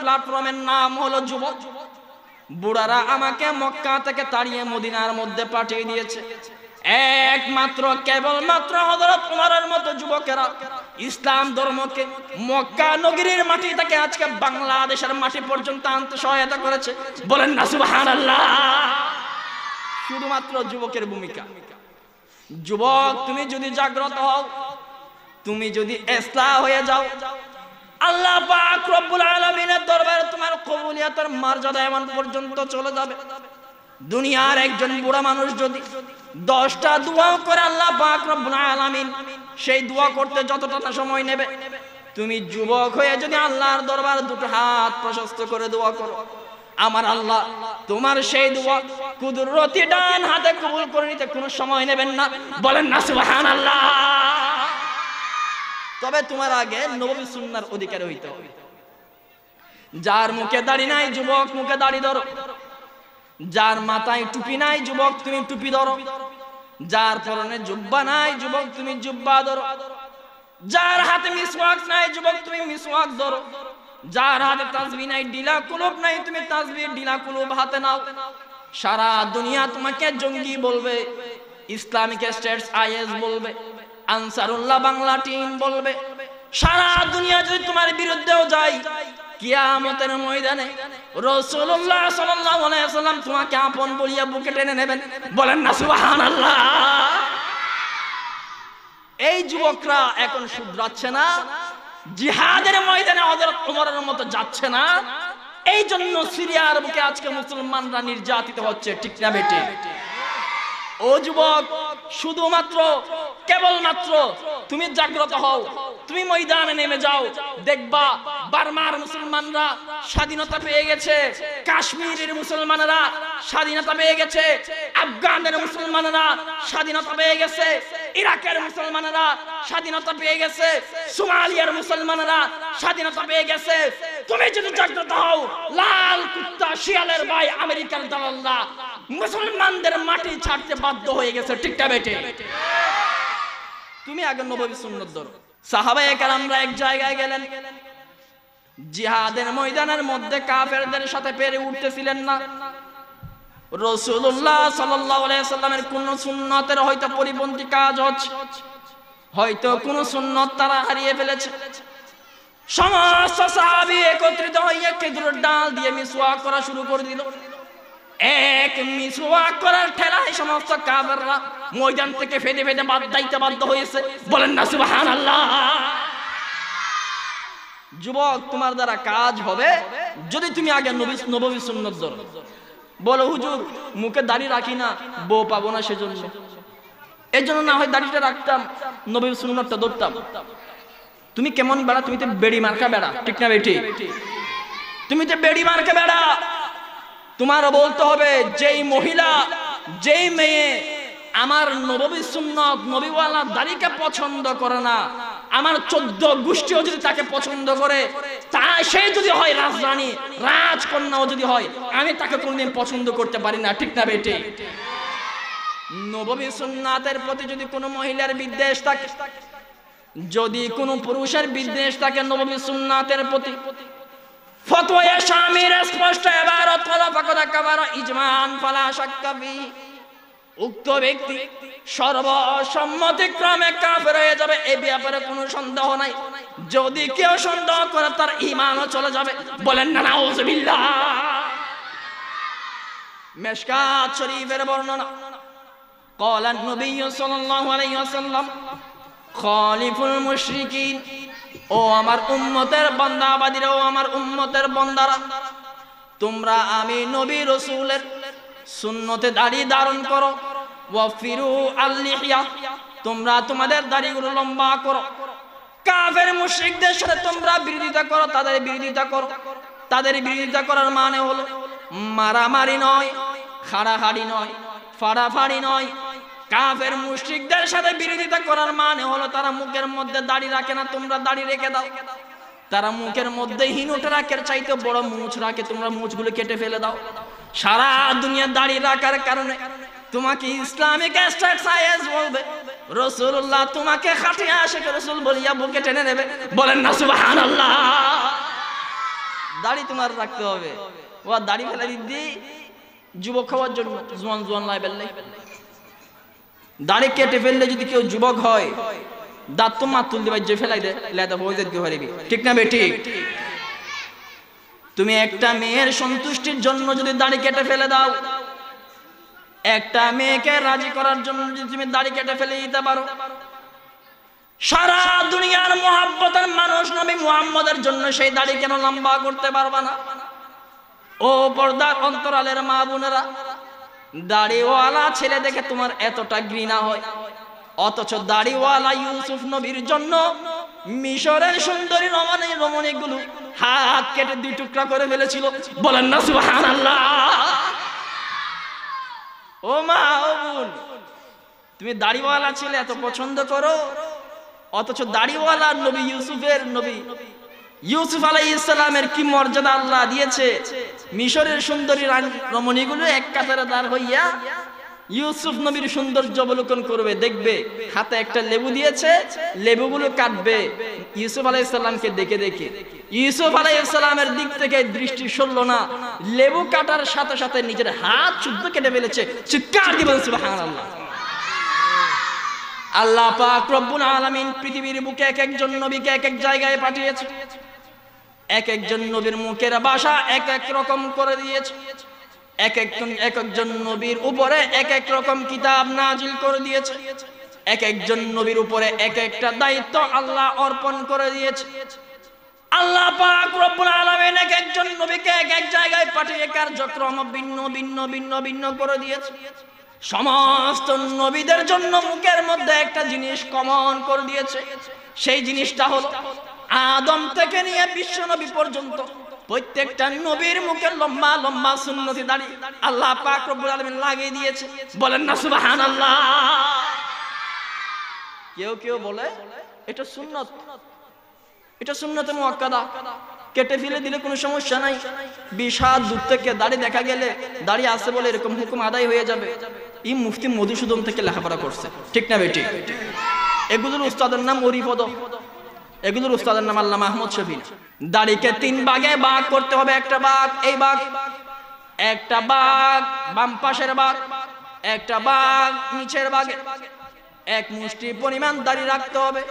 S1: প্ল্যাটফর্মের নাম হলো যুবক। বুড়ারা আমাকে মক্কা থেকে তাড়িয়ে মদিনার মধ্যে পাঠিয়ে দিয়েছে। একমাত্র কেবলমাত্র হযরত ওমরের মতো যুবকেরা ইসলাম ধর্মকে মক্কা নগরীর মাটি থেকে আজকে বাংলাদেশের মাটি পর্যন্ত আনতে সহায়তা করেছে। বলেন না সুবহানাল্লাহ। শুধুমাত্র যুবকের ভূমিকা। যুবক, তুমি যদি জাগ্রত হও, তুমি যদি ইসলাহ হয়ে যাও, আল্লাহ পাক রব্বুল আলামিনের দরবারে তোমার কবুলিয়তের মর্যাদা এমন পর্যন্ত চলে যাবে, দুনিয়ার একজন বুড়া মানুষ যদি 10টা দোয়া করে আল্লাহ পাক রব্বুল আলামিন সেই দোয়া করতে যতটা সময় নেবে, তুমি যুবক হয়ে যদি আল্লাহর দরবারে দুটো হাত প্রশস্ত করে দোয়া করো, আমার আল্লাহ তোমার সেই দোয়া কুদরতি ডান হাতে কবুল করে নিতে কোনো সময় নেবেন না। বলেন না সুবহানাল্লাহ। তবে তোমার আগে নবী সুন্নাহর অধিকারী হইতে হবে। যার মুখে দাড়ি নাই, যুবক মুখে দাড়ি ধরো। যার মাথায় টুপি নাই, যুবক তুমি টুপি ধরো। যার পরনে জুব্বা নাই, যুবক তুমি জুব্বা ধরো। যার হাতে মিসওয়াক নাই, যুবক তুমি মিসওয়াক ধরো। যার হাতে তাসবিহ নাই, ডিলা কুলুব নাই, তুমি তাসবিহ ডিলা কুলুব হাতে নাও। সারা দুনিয়া তোমাকে জঙ্গি বলবে, ইসলামিক স্টেটস আইএস বলবে, আনসারুল্লাহ বাংলা টিম বলবে। সারা দুনিয়া যদি তোমার বিরুদ্ধেও যায়, কিয়ামতের ময়দানে রাসূলুল্লাহ সাল্লাল্লাহু আলাইহি ওয়াসাল্লাম তোমাকে আপন বলিয়া বুকে টেনে নেবেন। বলেন না সুবহানাল্লাহ। এই যুবকরা এখন শুধরাচ্ছে না, জিহাদের ময়দানে হযরত ওমরের মতো যাচ্ছে না, এই জন্য সিরিয়ার বুকে আজকে মুসলমানরা নির্যাতিত হচ্ছে, ঠিক না বেটে? ও যুবক, শুধুমাত্র কেবলমাত্র তুমি জাগ্রত হও, তুমি ময়দানে নেমে যাও, দেখবা বার্মার মুসলমানরা স্বাধীনতা পেয়ে গেছে, কাশ্মীরের মুসলমানরা স্বাধীনতা পেয়ে গেছে, আফগানের মুসলমানরা স্বাধীনতা পেয়ে গেছে, ইরাকের মুসলমানরা স্বাধীনতা পেয়ে গেছে, সোমালিয়ার মুসলমানরা স্বাধীনতা পেয়ে গেছে। তুমি যদি জাগ্রত হও, লাল কুত্তা শিয়ালের ভাই আমেরিকার দালালরা মুসলমানদের মাটি ছাড়তে বাধ্য হয়ে গেছে, ঠিক না বেটে? তুমি আগে নববী সুন্নাত ধরো। সাহাবায়ে কেরামরা এক জায়গায় গেলেন, জিহাদের ময়দানের মধ্যে কাফেরদের সাথে পেরে উঠতেছিলেন না। রাসূলুল্লাহ সাল্লাল্লাহু আলাইহি ওয়াসাল্লামের কোন সুন্নতের হয়তো পরিপন্থী কাজ হচ্ছে, হয়তো কোন সুন্নত তারা হারিয়ে ফেলেছে। সমস্ত সাহাবী একত্রিত হয়ে খেজুরের ডাল দিয়ে মিসওয়াক করা শুরু করে দিল। এক মিসওয়াক করার ঠেলায় সমস্ত কাফেররা ময়দান থেকে ফেদে ফেদে বাধ্য হয়েছে। বলেন না সুবহানাল্লাহ। যুবক, তোমার দ্বারা কাজ হবে যদি তুমি আগে নববী সুন্নাত ধরো। বলো হুজুর, মুখে দাড়ি রাখি না, বউ পাবো না, সেজন্য এর জন্য না হয় দাড়িটা রাখতাম, নবী সুন্নাতটা ধরতাম। তুমি কেমন বেড়া? তুমি তো বেড়ি মার্কা বেড়া, ঠিক না বেটি? তুমি তো বেড়ি মার্কা বেড়া। তোমার বলতে হবে, যেই মহিলা, যেই মেয়ে আমার নববী সুন্নাত নবীওয়ালা দাড়িকে পছন্দ করে না, আমার 14 গোষ্ঠীও যদি তাকে পছন্দ করে, তা সে যদি হয় রাজরানী, রাজকন্যাও যদি হয়, আমি তাকে কোনদিন পছন্দ করতে পারি না, ঠিক না বেটি? নববী সুন্নাতের প্রতি যদি কোনো মহিলার বিদ্বেষ থাকে, যদি কোনো পুরুষের বিদ্বেষ থাকে নববী সুন্নাতের প্রতি, ফতোয়া শামির স্পষ্ট ইবারত হলো ফাকাদ কাফারা ইজমান ফালা শাক্কা ফি, উক্ত ব্যক্তি সর্বসম্মতিক্রমে কাফের হয়ে যাবে, এই ব্যাপারে কোনো সন্দেহ নাই। যদি কেউ সন্দেহ করে তার ঈমানও চলে যাবে। বলেন না নাউযুবিল্লাহ। মিশকাত শরীফের বর্ণনা, ক্বালা নবী সাল্লাল্লাহু আলাইহি ওয়াসাল্লাম খালিফুল মুশরিকিন, ও আমার উম্মতের বান্দাবাদীরা, ও আমার উম্মতের বান্দারা, তোমরা আমি নবী রাসূলের সুন্নতে দাড়ি ধারণ করো। ওয়াফিরু আল-লিহিয়া, তোমরা তোমাদের দাড়িগুলো লম্বা করো। কাফের মুশরিকদের সাথে তোমরা বিরোধিতা করো, তাদের বিরোধিতা করো। তাদের বিরোধিতা করার মানে হলো মারামারি নয়, হাড়াহাড়ি নয়, ফাড়াফাড়ি নয়। কাফের মুশরিকদের সাথে বিরোধিতা করার মানে হলো তারা মুখের মধ্যে দাড়ি রাখে না, তোমরা দাড়ি রেখে দাও। তারা মুখের মধ্যে হিনুট রাখের চাইতে বড় মুছ রাখে, তোমরা মুছগুলো কেটে ফেলে দাও। সারা দুনিয়া দাড়ি রাখার কারণে তোমাকে ইসলামিক এক্সারসাইজ বলবে, রাসূলুল্লাহ তোমাকে খাটিয়ে আশিক রাসূল বলিয়া বুকে টেনে নেবে। বলেন না সুবহানাল্লাহ। দাড়ি তোমার রাখতে হবে। ও দাড়ি ফেলে দিদি যুবক হওয়ার জন্য, জোয়ান জোয়ান লাইবেল নাই। দাড়ি কেটে ফেললে যদি কেউ যুবক হয়, দাঁত তো মাতুল দিবা, যে ফেলাই দে লেদা হয়ে যেতে পারবি, ঠিক না বেটি? তুমি একটা মেয়ের সন্তুষ্টির জন্য যদি দাড়ি কেটে ফেলে দাও, একটা মেয়েকে রাজি করার জন্য যদি তুমি দাড়ি কেটে ফেলে দিতে পারো, সারা দুনিয়ার মুহাব্বতের মানুষ নবী মুহাম্মদের জন্য সেই দাড়ি কেন লম্বা করতে পারবা না? ও পর্দার অন্তরালের মা বোনেরা, দাড়িওয়ালা ছেলে দেখে তোমার এতটা ঘৃণা হয়, অথচ দাড়িওয়ালা ইউসুফ নবীর জন্য মিশরের সুন্দরী রমণীগুলো হাত কেটে 2 টুকরা করে ফেলেছিল। বলেন না সুবহানাল্লাহ। ও মা, ও বোন, তুমি দাড়িওয়ালা ছেলে এত পছন্দ করো, অথচ দাড়িওয়ালা নবী ইউসুফ আলাইহিস সালামের কি মর্যাদা আল্লাহ দিয়েছে। মিশরের সুন্দরী রমণীগুলো এক কাতারে দাঁড় হইয়া ইউসুফ নবীর সৌন্দর্য অবলোকন করবে, দেখবে হাতে একটা লেবু দিয়েছে, লেবুগুলো কাটবে ইউসুফ আলাইহিস সালামকে দেখে দেখে। ইউসুফ আলাইহিস সালামের দিক থেকে দৃষ্টি সরল না, লেবু কাটার সাথে সাথে নিজের হাত শুদ্ধ কেটে ফেলেছে। চিৎকার দিবেন সুবহানাল্লাহ। আল্লাহ পাক রব্বুল আলামিন পৃথিবীর বুকে এক একজন নবীকে এক এক জায়গায় পাঠিয়েছে, এক একজন নবীর মুখের ভাষা এক এক রকম করে দিয়েছে, এক একজন নবীর উপরে এক এক রকম কিতাব নাজিল করে দিয়েছে, এক একজন নবীর উপরে এক একটা দায়িত্ব আল্লাহ অর্পণ করে দিয়েছে। আল্লাহ পাক রব্বুল আলামিন এক একজন নবীকে এক এক জায়গায় পাঠিয়ে কার্যক্রম ভিন্ন ভিন্ন ভিন্ন ভিন্ন করে দিয়েছে। সমস্ত নবীদের জন্য মুখের মধ্যে একটা জিনিস কমন করে দিয়েছে। সেই জিনিসটা হলো আদম থেকে নিয়ে বিশ্ব নবী পর্যন্ত প্রত্যেকটা নবীর মুখে লম্বা লম্বা সুন্নতি দাড়ি আল্লাহ পাক রব্বুল আলামিন লাগিয়ে দিয়েছে। বলেন না সুবহানাল্লাহ। কেউ কেউ বলে এটা সুন্নত, এটা সুন্নতে মুআক্কাদা, কেটে ফেলে দিলে কোনো সমস্যা নাই। 20 হাত দূর থেকে দাড়ি দেখা গেলে দাড়ি আছে বলে এরকম হুকুম আদায় হয়ে যাবে। এই মুফতি মধুসূদন থেকে লেখাপড়া করছে, ঠিক না বেটি? এগুলোর উস্তাদের নাম অরিপদ, এগুলোর উস্তাদের নাম আল্লামা আহমদ শফি। দাড়িকে 3 ভাগে ভাগ করতে হবে। একটা ভাগ এই ভাগ, একটা ভাগ বাম পাশের ভাগ, একটা ভাগ নিচের ভাগে। 1 মুষ্টি পরিমাণ দাড়ি রাখতে হবে।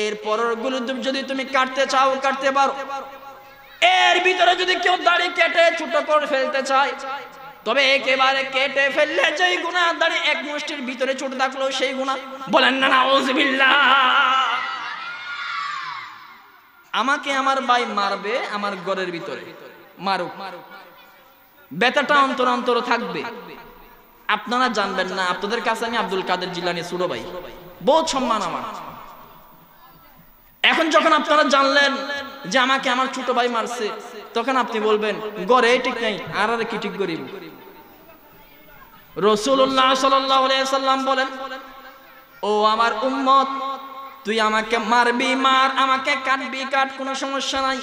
S1: এর পরেরগুলো যদি তুমি কাটতে চাও কাটতে পারো। এর ভিতরে যদি কেউ দাড়ি কেটে ছোট করে ফেলতে চায়, তবে একেবারে কেটে ফেললে যেই গুনাহ দাড়ি 1 মুষ্টির ভিতরে ছোট থাকলো সেই গুনাহ। বলেন না নাউযুবিল্লাহ। আমাকে আমার ভাই মারবে আমার ঘরের ভিতরে, মারুক, ব্যথাটা অন্তর অন্তর থাকবে। আপনারা জানবেন না, আপনাদের কাছে আমি আব্দুল কাদের জিলানী ছোট ভাই, বহুত সম্মান আমার। এখন যখন আপনারা জানলেন যে আমাকে আমার ছোট ভাই মারছে, তখন আপনি বলবেন গড়ে ঠিক নাই, আর কি ঠিক করিব? রাসূলুল্লাহ সাল্লাল্লাহু আলাইহি সাল্লাম বলেন, ও আমার উম্মত, তুই আমাকে মারবি মার, আমাকে কাটবি কাট, কোনো সমস্যা নাই।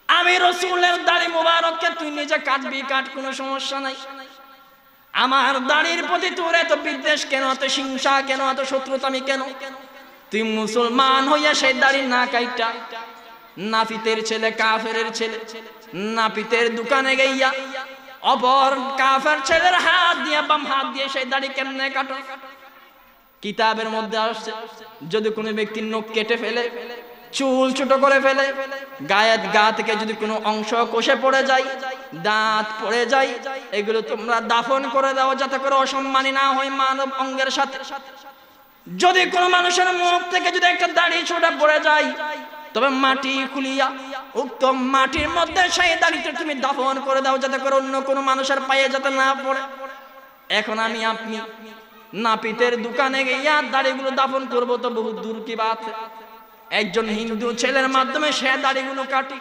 S1: আমি রাসূলের দাড়ি মোবারককে তুই নিজে কাটবি কাট, কোনো সমস্যা নাই। আমার দাড়ির প্রতি তোর এত বিদ্বেষ কেন, এত হিংসা কেন, এত শত্রুতামি কেন? তুই মুসলমান হইয়া সেই দাড়ি না কাইটা নাপিতের ছেলে, কাফেরের ছেলে, নাপিতের দোকানে গইয়া অপর কাফের ছেলের হাত দিয়ে, বাম হাত দিয়ে সেই দাড়ি কেমনে কাটো? কিতাবের মধ্যে আসছে, যদি কোনো ব্যক্তি নখ কেটে ফেলে, চুল ছোট করে ফেলে, গা থেকে যদি কোনো অংশ কষে পড়ে যায়, দাঁত পড়ে যায়, এগুলো তোমরা দাফন করে দাও, যাতে করে অসম্মানী না হয় মানব অঙ্গের সাথে। যদি কোনো মানুষের মুখ থেকে যদি একটা দাড়ি ছোটা পড়ে যায়, তবে মাটি খুলিয়া উক্ত মাটির মধ্যে সেই দাড়িটা তুমি দাফন করে দাও, যাতে করে অন্য কোনো মানুষের পায়ে যাতে না পড়ে। এখন আমি আপনি নাপিতের দোকানে গিয়া দাড়িগুলো দাফন করবো তো বহুত দূর কি বাত। একজন হিন্দু ছেলের মাধ্যমে সে দাড়িগুলো কাটি,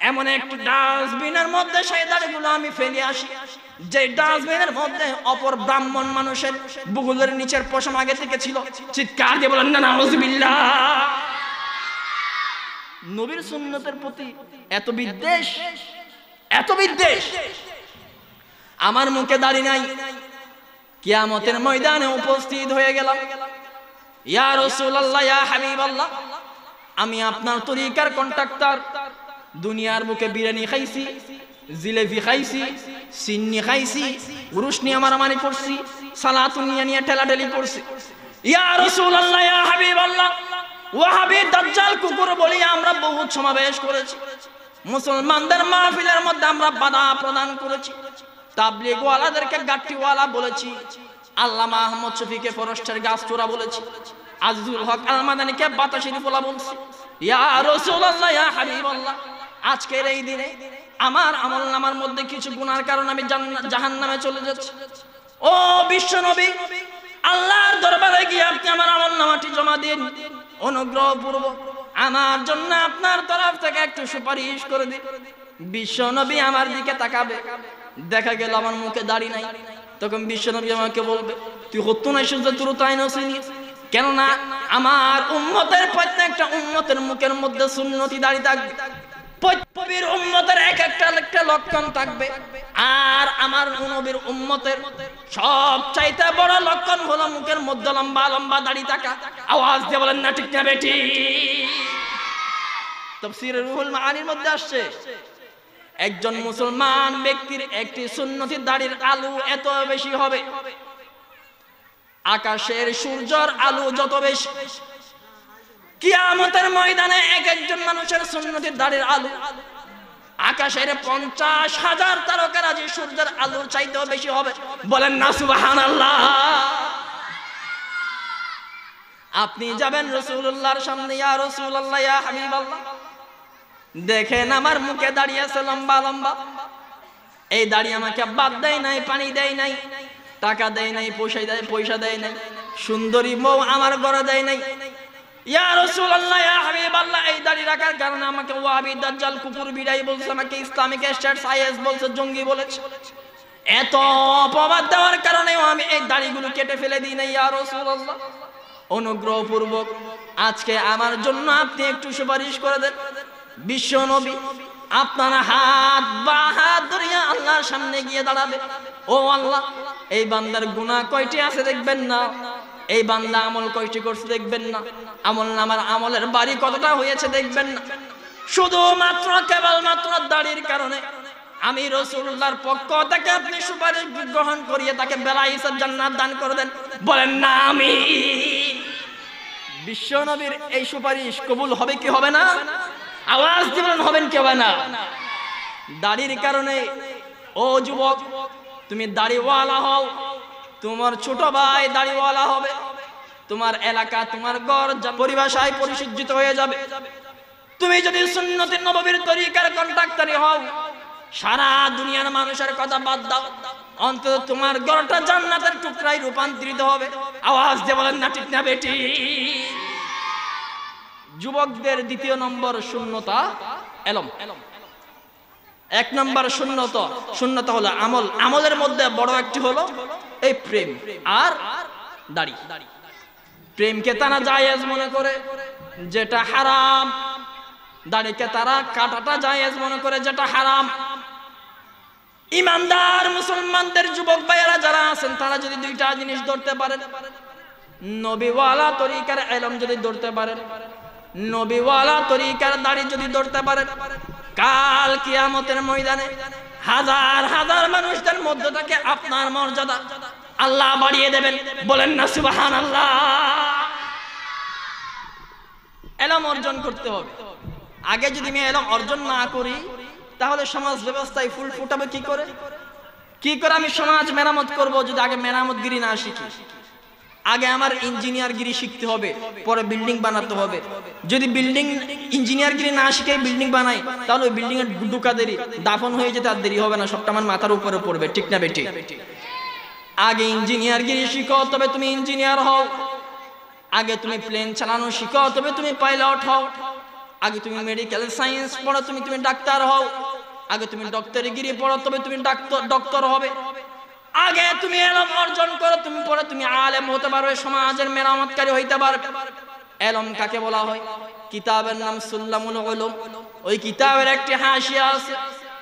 S1: এমন একটি ডাস্টবিনের মধ্যে সেই দাড়িগুলো আমি ফেলে আসি, যে ডাস্টবিনের মধ্যে অপর ব্রাহ্মণ মানুষের বুগুলের নিচের পশম আগে থেকে ছিল। চিৎকার দিয়ে বলেন না নাউযুবিল্লাহ। নবীর সুন্নতের প্রতি এত বিদ্বেষ, এত বিদ্বেষ। আমার মুখে দাড়ি নাই, কিয়ামতের ময়দানে উপস্থিত হয়ে গেলাম, ইয়া রাসূলুল্লাহ, ইয়া হাবিবাল্লাহ, আমি আপনার তরিকার কন্ট্রাক্টর। দুনিয়ার বুকে বিরিয়ানি খাইছি, জিলেবি খাইছি, সিন্নি খাইছি, উরুস নিয়ে মারামারি করছি, সালাতুন নিয়ে ঠেলাঠেলি করছি। ইয়া রাসূলুল্লাহ, ইয়া হাবিবাল্লাহ, ওয়াহাবি দাজ্জাল কুকুর বলি আমরা বহুত সমাবেশ করেছি, মুসলমানদের মাহফিলের মধ্যে আমরা বাধা প্রদান করেছি, তাবলীগ ওয়ালাদেরকে গাট্টিওয়ালা বলেছি, আল্লামা আহমদ শফিকে ফরেস্টের গাছ চোরা বলেছি, আজিজুল হক আল মাদানীকে বাতাসি পোলা বলছি। ইয়া রাসূলুল্লাহ, ইয়া হাবিবাল্লাহ, আজকের এই দিনে আমার আমলনামার মধ্যে কিছু গুনার কারণে আমি জাহান্নামে চলে যাচ্ছি। ও বিশ্ব নবী, আল্লাহর দরবারে গিয়ে আপনি আমার আমলনামাটি জমা দিন, অনুগ্রহপূর্বক আমার জন্য আপনার তরফ থেকে একটু সুপারিশ করে দিন। বিশ্ব নবী আমার দিকে তাকাবে, দেখা গেল আমার মুখে দাড়ি নাই, তখন বিশ্ব নবী আমাকে বলবে, তুই হত্যু নাই সুযোগ তোর তাই নসিনি, কেননা আমার উম্মতের প্রত্যেকটা উম্মতের মুখের মধ্যে সুন্নতি দাড়ি থাকবে, প্রত্যেক উম্মতের এক একটা লক্ষণ থাকবে, আর আমার নবীর উম্মতের সবচাইতে বড় লক্ষণ হলো মুখের মধ্যে লম্বা লম্বা দাড়ি থাকা। আওয়াজ দিয়ে বলেন না ঠিক না বেটি? তাফসীরে রুহুল মাআনির মধ্যে আসছে, একজন মুসলমান ব্যক্তির একটি সুন্নতি দাড়ির আলো এত বেশি হবে, আকাশের সূর্যের আলো যত বেশি। কিয়ামতের ময়দানে এক একজন মানুষের সুন্নতি দাড়ির আলো আকাশের 50,000 তারকারাজি সূর্যের আলোর চাইতেও বেশি হবে। বলেন না সুবহানাল্লাহ।
S3: আপনি যাবেন রাসূলুল্লাহর সামনে, ইয়া রাসূলুল্লাহ ইয়া হাবিবাল্লাহ, দেখেন আমার মুখে দাড়ি আছে লম্বা লম্বা, এই দাড়ি আমাকে বাদ দেয় নাই, পানি দেয় নাই, টাকা দেয় নাই, পয়সা দেয় নাই, সুন্দরী বউ আমার ঘরে দেয় নাই। ইয়া রাসূলুল্লাহ ইয়া হাবিবাল্লাহ, এই দাড়ি রাখার কারণে আমাকে ওয়াহাবি, দাজ্জাল, কুকুর, বিড়াই বলছে, আমাকে ইসলামিক স্টেট, আইএস বলছে, জঙ্গি বলেছে। এত অপবাদ দেওয়ার কারণেও আমি এই দাড়িগুলো কেটে ফেলে দিই না। ইয়া রাসূলুল্লাহ, অনুগ্রহপূর্বক আজকে আমার জন্য আপনি একটু সুপারিশ করে দেন। বিশ্ব নবী আপনার হাত ধরিয়া আল্লাহর সামনে গিয়ে দাঁড়াবে। ও আল্লাহ, এই বান্দার গুনাহ কয়টি আছে দেখবেন না, এই বান্দা আমল কয়টি করছে দেখবেন না, আমল নামার আমলের বাড়ি কতটা হয়েছে দেখবেন না। শুধুমাত্র কেবলমাত্র দাড়ির কারণে আমি রাসূলুল্লাহর পক্ষ থেকে আপনি সুপারিশ গ্রহণ করিয়ে তাকে বেলায়েত জান্নাত দান করে দেন। বলেন না আমিন। বিশ্ব নবীর এই সুপারিশ কবুল হবে কি হবে না? আওয়াজ দিবেন, হবেন কি হবে না? দাড়ির কারণে ও যুবক, তুমি দাড়িওয়ালা হও, তোমার ছোট ভাই দাড়িওয়ালা হবে, তোমার এলাকা, তোমার ঘর পরিভাষায় পরিশুদ্ধ হয়ে যাবে। তুমি যদি সুন্নতে নববীর তরিকার কন্ট্রাক্টরি হও, সারা দুনিয়ার মানুষের কথা বাদ দাও, অন্তত তোমার ঘরটা জান্নাতের টুকরায় রূপান্তরিত হবে। আওয়াজ দিয়ে বলেন না ঠিক না বেটি? যুবকদের দ্বিতীয় নম্বর শূন্যতা এলম। এক নম্বর শূন্যতা হলো আমল। আমলের মধ্যে বড় একটি হলো এই প্রেম আর দাড়ি। প্রেমকে তারা জায়েজ মনে করে, যেটা হারাম। দাড়িকে তারা কাটাটা জায়েজ মনে করে, যেটা হারাম। ইমানদার মুসলমানদের যুবক ভাইয়েরা যারা আছেন, তারা যদি দুইটা জিনিস ধরতে পারেন, নবীওয়ালা তরিকার ইলম যদি ধরতে পারেন, নবীওয়ালা তরিকার দাড়ি যদি ধরতে পারেন, কাল কিয়ামতের ময়দানে হাজার হাজার মানুষদের মধ্য থেকে আপনার মর্যাদা আল্লাহ বাড়িয়ে দেবেন। বলেন না সুবহানাল্লাহ। ইলম অর্জন করতে হবে। আগে যদি আমি ইলম অর্জন না করি, তাহলে সমাজ ব্যবস্থায় ফুল ফুটাবে কি করে? কি করে আমি সমাজ মেরামত করব যদি আগে মেরামতগিরি না শিখি? আগে আমার ইঞ্জিনিয়ারগিরি শিখতে হবে, পরে বিল্ডিং বানাতে হবে। যদি বিল্ডিং ইঞ্জিনিয়ারগিরি না শিখে বিল্ডিং বানাই, তাহলে ওই বিল্ডিং এর ঢুকা দেরি, দাফন হয়ে যেতে আর দেরি হবে না, সবটা আমার মাথার উপরে পড়বে। ঠিক না বেটি? আগে ইঞ্জিনিয়ারগিরি শিখো, তবে তুমি ইঞ্জিনিয়ার হও। আগে তুমি প্লেন চালানো শিখো, তবে তুমি পাইলট হও। আগে তুমি মেডিকেল সায়েন্স পড়ো, তুমি ডাক্তার হও। আগে তুমি ডক্টরিগিরি পড়ো, তবে তুমি ডক্টর হবে। আগে তুমি ইলম অর্জন করো, পরে তুমি আলেম হতে পারবে, সমাজের মেরামতকারী হইতে পারবে। ইলম কাকে বলা হয়? কিতাবের নাম সুল্লামুল উলুম। ওই কিতাবের একটি হাসিয়া আছে,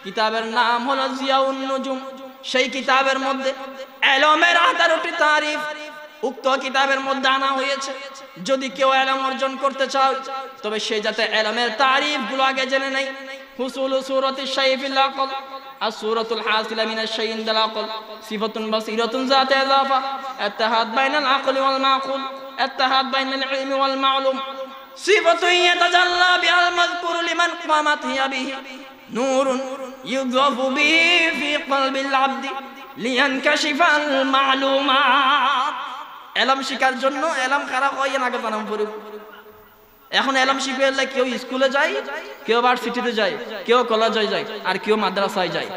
S3: কিতাবের নাম হলো জিয়াউন নুজুম। সেই কিতাবের মধ্যে ইলমের 18টি তারিফ উক্ত কিতাবের মধ্যে আনা হয়েছে। যদি কেউ ইলম অর্জন করতে চায়, তবে সে যাতে ইলমের তারিফ গুলো আগে জেনে নেয়। হুসুল সূরাতিশ শাইফিল আকল, আসূরাতুল হাসিলা মিনাশ শাইইন দালাকল, সিফাতুন বাসীরাতুন যাতে ইজাফা, ইত্তিহাদ বাইনাল আকলি ওয়াল মাকুল, ইত্তিহাদ বাইনাল ইলমি ওয়াল মালুম, সিফাতুন ইয়াতাজাল্লা বিহাল মাযকুর লিমান কামাত হিয়া বিহি, নূরুন ইউযাফু বিহি ফি কলবিল আবদি লিয়ানকাশিফাল মালুমাত। ইলম শিখার জন্য ইলম খারাপ হয় না, আগে বানাম পড়ে। এখন ইলম শিখে এলে কেউ স্কুলে যায়, কেউ ভার্সিটিতে যায়, কেউ কলেজে যায়, আর কেউ মাদ্রাসায় যায়।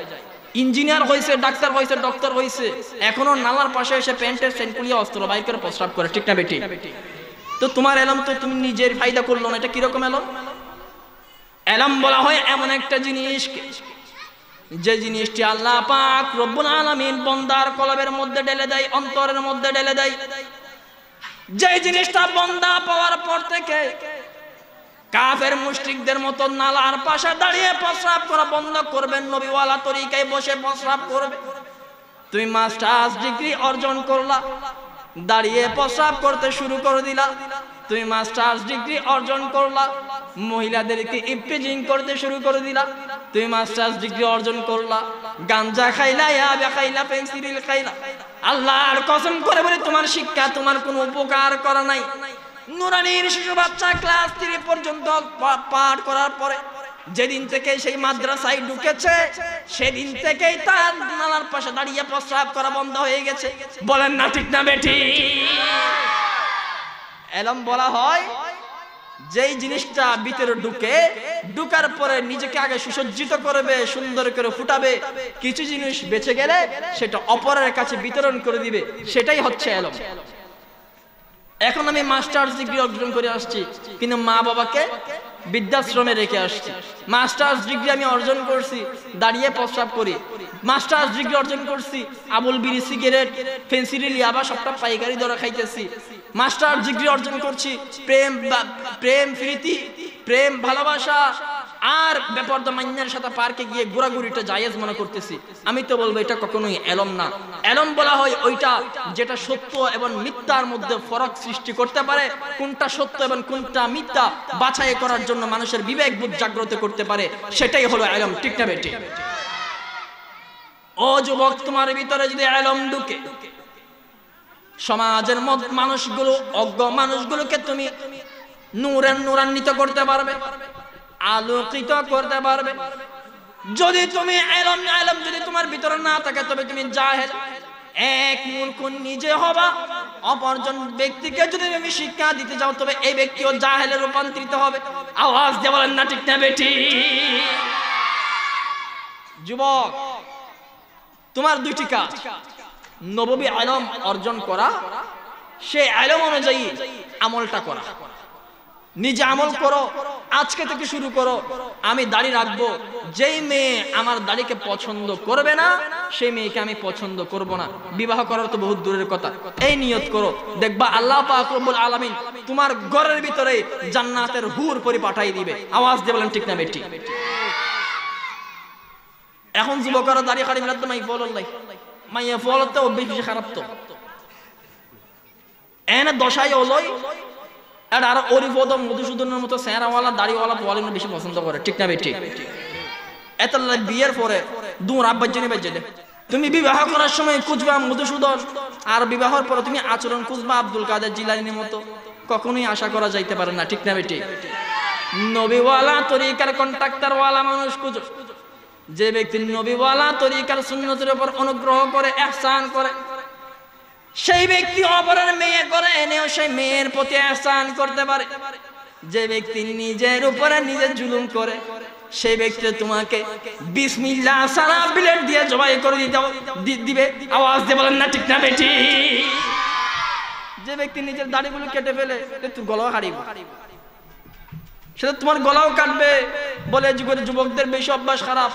S3: ইঞ্জিনিয়ার হয়েছে, ডাক্তার হয়েছে, ডক্টর হয়েছে, এখনো নালার পাশে এসে প্যান্টের সেন্টুলিয়া অস্ত্র বাইর করে প্রস্রাব করে। ঠিক না বেটি? তো তোমার ইলম তো তুমি নিজের ফায়দা করলো না। এটা কিরকম ইলম? ইলম বলা হয় এমন একটা জিনিস, যে জিনিসটি আল্লাহ পাক রব্বুল আলামিন বান্দার কলবের মধ্যে ঢেলে দেয়, অন্তরের মধ্যে ঢেলে দেয়। যে জিনিসটা বান্দা পাওয়ার পর থেকে কাফের মুশরিকদের মতো নালার পাশে দাঁড়িয়ে প্রস্রাব করা বন্ধ করবেন, নবীওয়ালা তরিকায় বসে প্রস্রাব করবে। তুমি মাস্টার্স ডিগ্রি অর্জন করলা, দাঁড়িয়ে প্রস্রাব করতে শুরু করে দিলা। তুমি মাস্টার্স ডিগ্রি অর্জন করলা, মহিলাদেরকে ইফটিজিং করতে শুরু করে দিলা। তুমি মাস্টার্স ডিগ্রি অর্জন করলা, গাঞ্জা খাইলা, ইয়াবা খাইলা, পেন্সিল খাইলা। আল্লাহর কসম করে বলি, তোমার শিক্ষা তোমার কোনো উপকার করা নাই। নুরানির শিশু বাচ্চা ক্লাস 3 পর্যন্ত পাঠ করার পরে যেদিন থেকে সেই মাদ্রাসায় ঢুকেছে, সেদিন থেকেই তার নালার পাশে দাঁড়িয়ে প্রস্রাব করা বন্ধ হয়ে গেছে। বলেন না ঠিক না বেটি?
S1: এলম বলা হয় যেই জিনিসটা ভিতরে ঢুকার পরে নিজেকে আগে সুসজ্জিত করবে, সুন্দর করে ফুটাবে, কিছু জিনিস বেঁচে গেলে সেটা অপরের কাছে বিতরণ করে দিবে, সেটাই হচ্ছে এলম। এখন আমি মাস্টার্স ডিগ্রি অর্জন করে আসছি, কিন্তু মা বাবাকে বৃদ্ধাশ্রমে রেখে আসছি। মাস্টার্স ডিগ্রি আমি অর্জন করছি, দাঁড়িয়ে প্রস্রাব করি। মাস্টার্স ডিগ্রি অর্জন করছি, আবুল বিড়ি, সিগারেট, ফেন্সিডিল, ইয়াবা সবটা পাইকারি দরে খাইতেছি। মাস্টার্স ডিগ্রি অর্জন করছি, প্রেম প্রীতি, প্রেম ভালোবাসা আর বেপরদা মাইয়ার সাথে পার্কে গিয়ে ঘোরাঘুরিটা জায়েজ মনে করতেছি। আমি তো বলবো এটা কখনোই এলম না। এলম বলা হয় ওইটা যেটা সত্য এবং মিথ্যার মধ্যে ফরক সৃষ্টি করতে পারে, কোনটা সত্য এবং কোনটা মিথ্যা বাছাই করার জন্য মানুষের বিবেক বোধ জাগ্রত করতে পারে, সেটাই হলো এলম। ঠিক না বেটি? ও যুবক, তোমার ভিতরে যদি এলম ঢুকে, সমাজের মানুষগুলো, অজ্ঞ মানুষগুলোকে তুমি নূরান্বিত করতে পারবে, আলোকিত করতে পারবে। যদি তুমি এলম যদি তোমার ভিতরে না থাকে, তবে তুমি জাহেল, এক মূর্খ নিজে হবা। অপরজন ব্যক্তিকে যদি তুমি শিক্ষা দিতে যাও, তবে এই ব্যক্তিও জাহেলে রূপান্তরিত হবে। আওয়াজ দিয়ে বলেন না ঠিক না বেটি? যুবক, তোমার দুইটি কাজ, নববী ইলম অর্জন করা, সে ইলম অনুযায়ী আমলটা করা। নিজে আমল করো, আজকে থেকে শুরু করো। আমি দাড়ি রাখবো, যেই মেয়ে আমার দাড়িকে পছন্দ করবে না, সেই মেয়েকে আমি পছন্দ করব না। বিবাহ করার তো বহুত দূরের কথা, এই নিয়ত করো, দেখবা আল্লাহ পাক রব্বুল আলামিন তোমার ঘরের ভিতরে জান্নাতের হুর পরি পাঠাই দিবে। আওয়াজ দিয়ে বলেন ঠিক না বেটি? এখন যুবকরা দাড়ি খাড়ি মিলাত মাই ফলল্লাই, মাইয়া ফলতে বেশি খারাপ তো এনে দশাই হলই। আর অরিপদ মধুসূদনের মতো স্যারাওয়ালা দাড়িওয়ালা পোয়ালিন বেশি পছন্দ করে। ঠিক না বেটি? এত বিয়ের পরে দূর আব্বার জন্য বেজে তুমি বিবাহ করার সময় খুঁজবা মধুসূদন, আর বিবাহের পরে তুমি আচরণ খুঁজবা আব্দুল কাদের জিলানীর মতো। কখনোই আশা করা যাইতে পারে না। ঠিক না বেটি? নবীওয়ালা তরিকার কন্ট্রাক্টরওয়ালা মানুষ খুঁজো। যে ব্যক্তি নবীওয়ালা তরিকার সুন্নতের উপর অনুগ্রহ করে, ইহসান করে, সেই ব্যক্তি অপরের মেয়ে করে এনেও সেই মেয়ের প্রতি ইহসান করতে পারে। যে ব্যক্তি নিজের উপরে নিজে জুলুম করে, সেই ব্যক্তি তোমাকে বিসমিল্লাহ সারা বিলেট দিয়ে জবাই করে দিবে। আওয়াজ দিয়ে বলেন না ঠিক না বেটি? যে ব্যক্তি নিজের দাড়িগুলো কেটে ফেলে, তোর গলাও হারিব, সেটা তোমার গলাও কাটবে। বলে যুগের যুবকদের বেশি অভ্যাস খারাপ,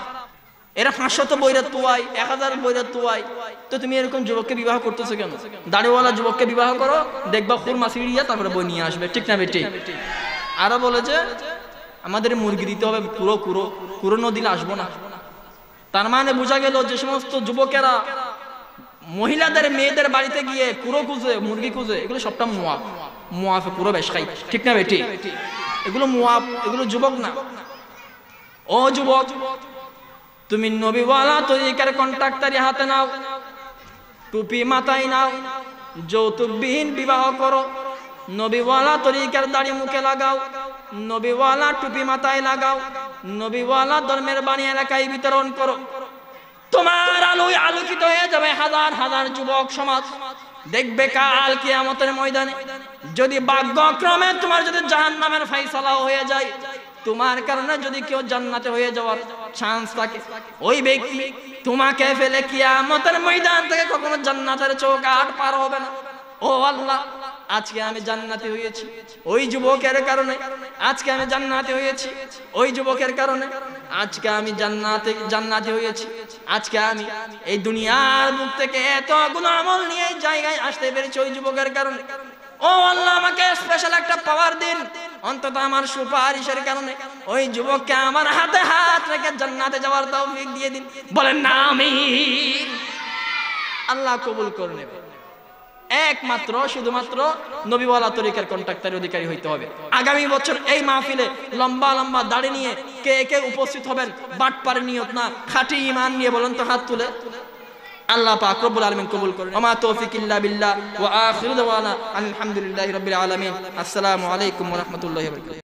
S1: এরা 500 বইরা তুয়াই, 1000 বইরা তুয়াই। তো তুমি এরকম যুবককে বিবাহ করতেছো কেন? দাড়িওয়ালা যুবককে বিবাহ করো, দেখবা খুরমা সিঁড়িয়া তারপরে বই নিয়ে আসবে। ঠিক না বেটি? আরো বলে যে আমাদের মুরগি দিতে হবে কুরো দিলে আসবো না। তার মানে বোঝা গেল যে সমস্ত যুবকেরা মহিলাদের মেয়েদের বাড়িতে গিয়ে কুরো খুঁজে, মুরগি খুঁজে, এগুলো সবটা মুয়াফে কুরো বেশ খাই। ঠিক না বেটি? এগুলো মুয়াফ, এগুলো যুবক না। ও যুবক, তুমি নবীওয়ালা তরিকার কন্ট্রাক্টরি হাতে নাও, টুপি মাথায় নাও, যৌতুকবিহীন বিবাহ করো, নবীওয়ালা তরিকার দাড়ি মুখে লাগাও, নবীওয়ালা টুপি মাথায় লাগাও, নবীওয়ালা ধর্মের বাণী এলাকায় বিতরণ করো। তোমার আলোয় আলোকিত হয়ে যাবে হাজার হাজার যুবক সমাজ। দেখবে কাল কিয়ামতের ময়দানে যদি ভাগ্যক্রমে তোমার যদি জাহান্নামের ফয়সালা হয়ে যায়, তোমার কারণে যদি কেউ জান্নাতে হয়ে যাওয়ার চান্স থাকে, ওই ব্যক্তি তোমাকে ফেলে কিয়ামতের ময়দান থেকে কখনো জান্নাতের চৌকাঠ পার হবে না। ও আল্লাহ, আজকে আমি জান্নাতি হয়েছি ওই যুবকের কারণে, আজকে আমি জান্নাতি হয়েছি ওই যুবকের কারণে, আজকে আমি জান্নাতি হয়েছি, আজকে আমি এই দুনিয়ার মুখ থেকে এত গুনাহ আমল নিয়ে এই জায়গায় আসতে পেরেছি ওই যুবকের কারণে। ও আল্লাহ, আমাকে স্পেশাল একটা পাওয়ার দিন, অন্তত আমার সুপারিশের কারণে ওই যুবককে আমার হাতে হাত রেখে জান্নাতে যাওয়ার তৌফিক দিয়ে দিন। বলেন না আমিন? আল্লাহ কবুল করে নেবে। একমাত্র শুধুমাত্র নবীওয়ালা তরিকার কন্ট্রাক্টরের অধিকারী হইতে হবে। আগামী বছর এই মাহফিলে লম্বা লম্বা দাড়ি নিয়ে কে কে উপস্থিত হবেন? বাটপারের নিয়ত না, খাঁটি ঈমান নিয়ে বলেন তো হাত তুলে। আল্লাহ পাক রব্বুল আলামিন কবুল করেন। ওয়া মা তৌফিক ইল্লা বিল্লাহ ওয়া আখিরু দাওয়ানা আলহামদুলিল্লাহি রাব্বিল আলামিন। আসসালামু আলাইকুম ওয়া রাহমাতুল্লাহি ওয়া বারাকাতুহু।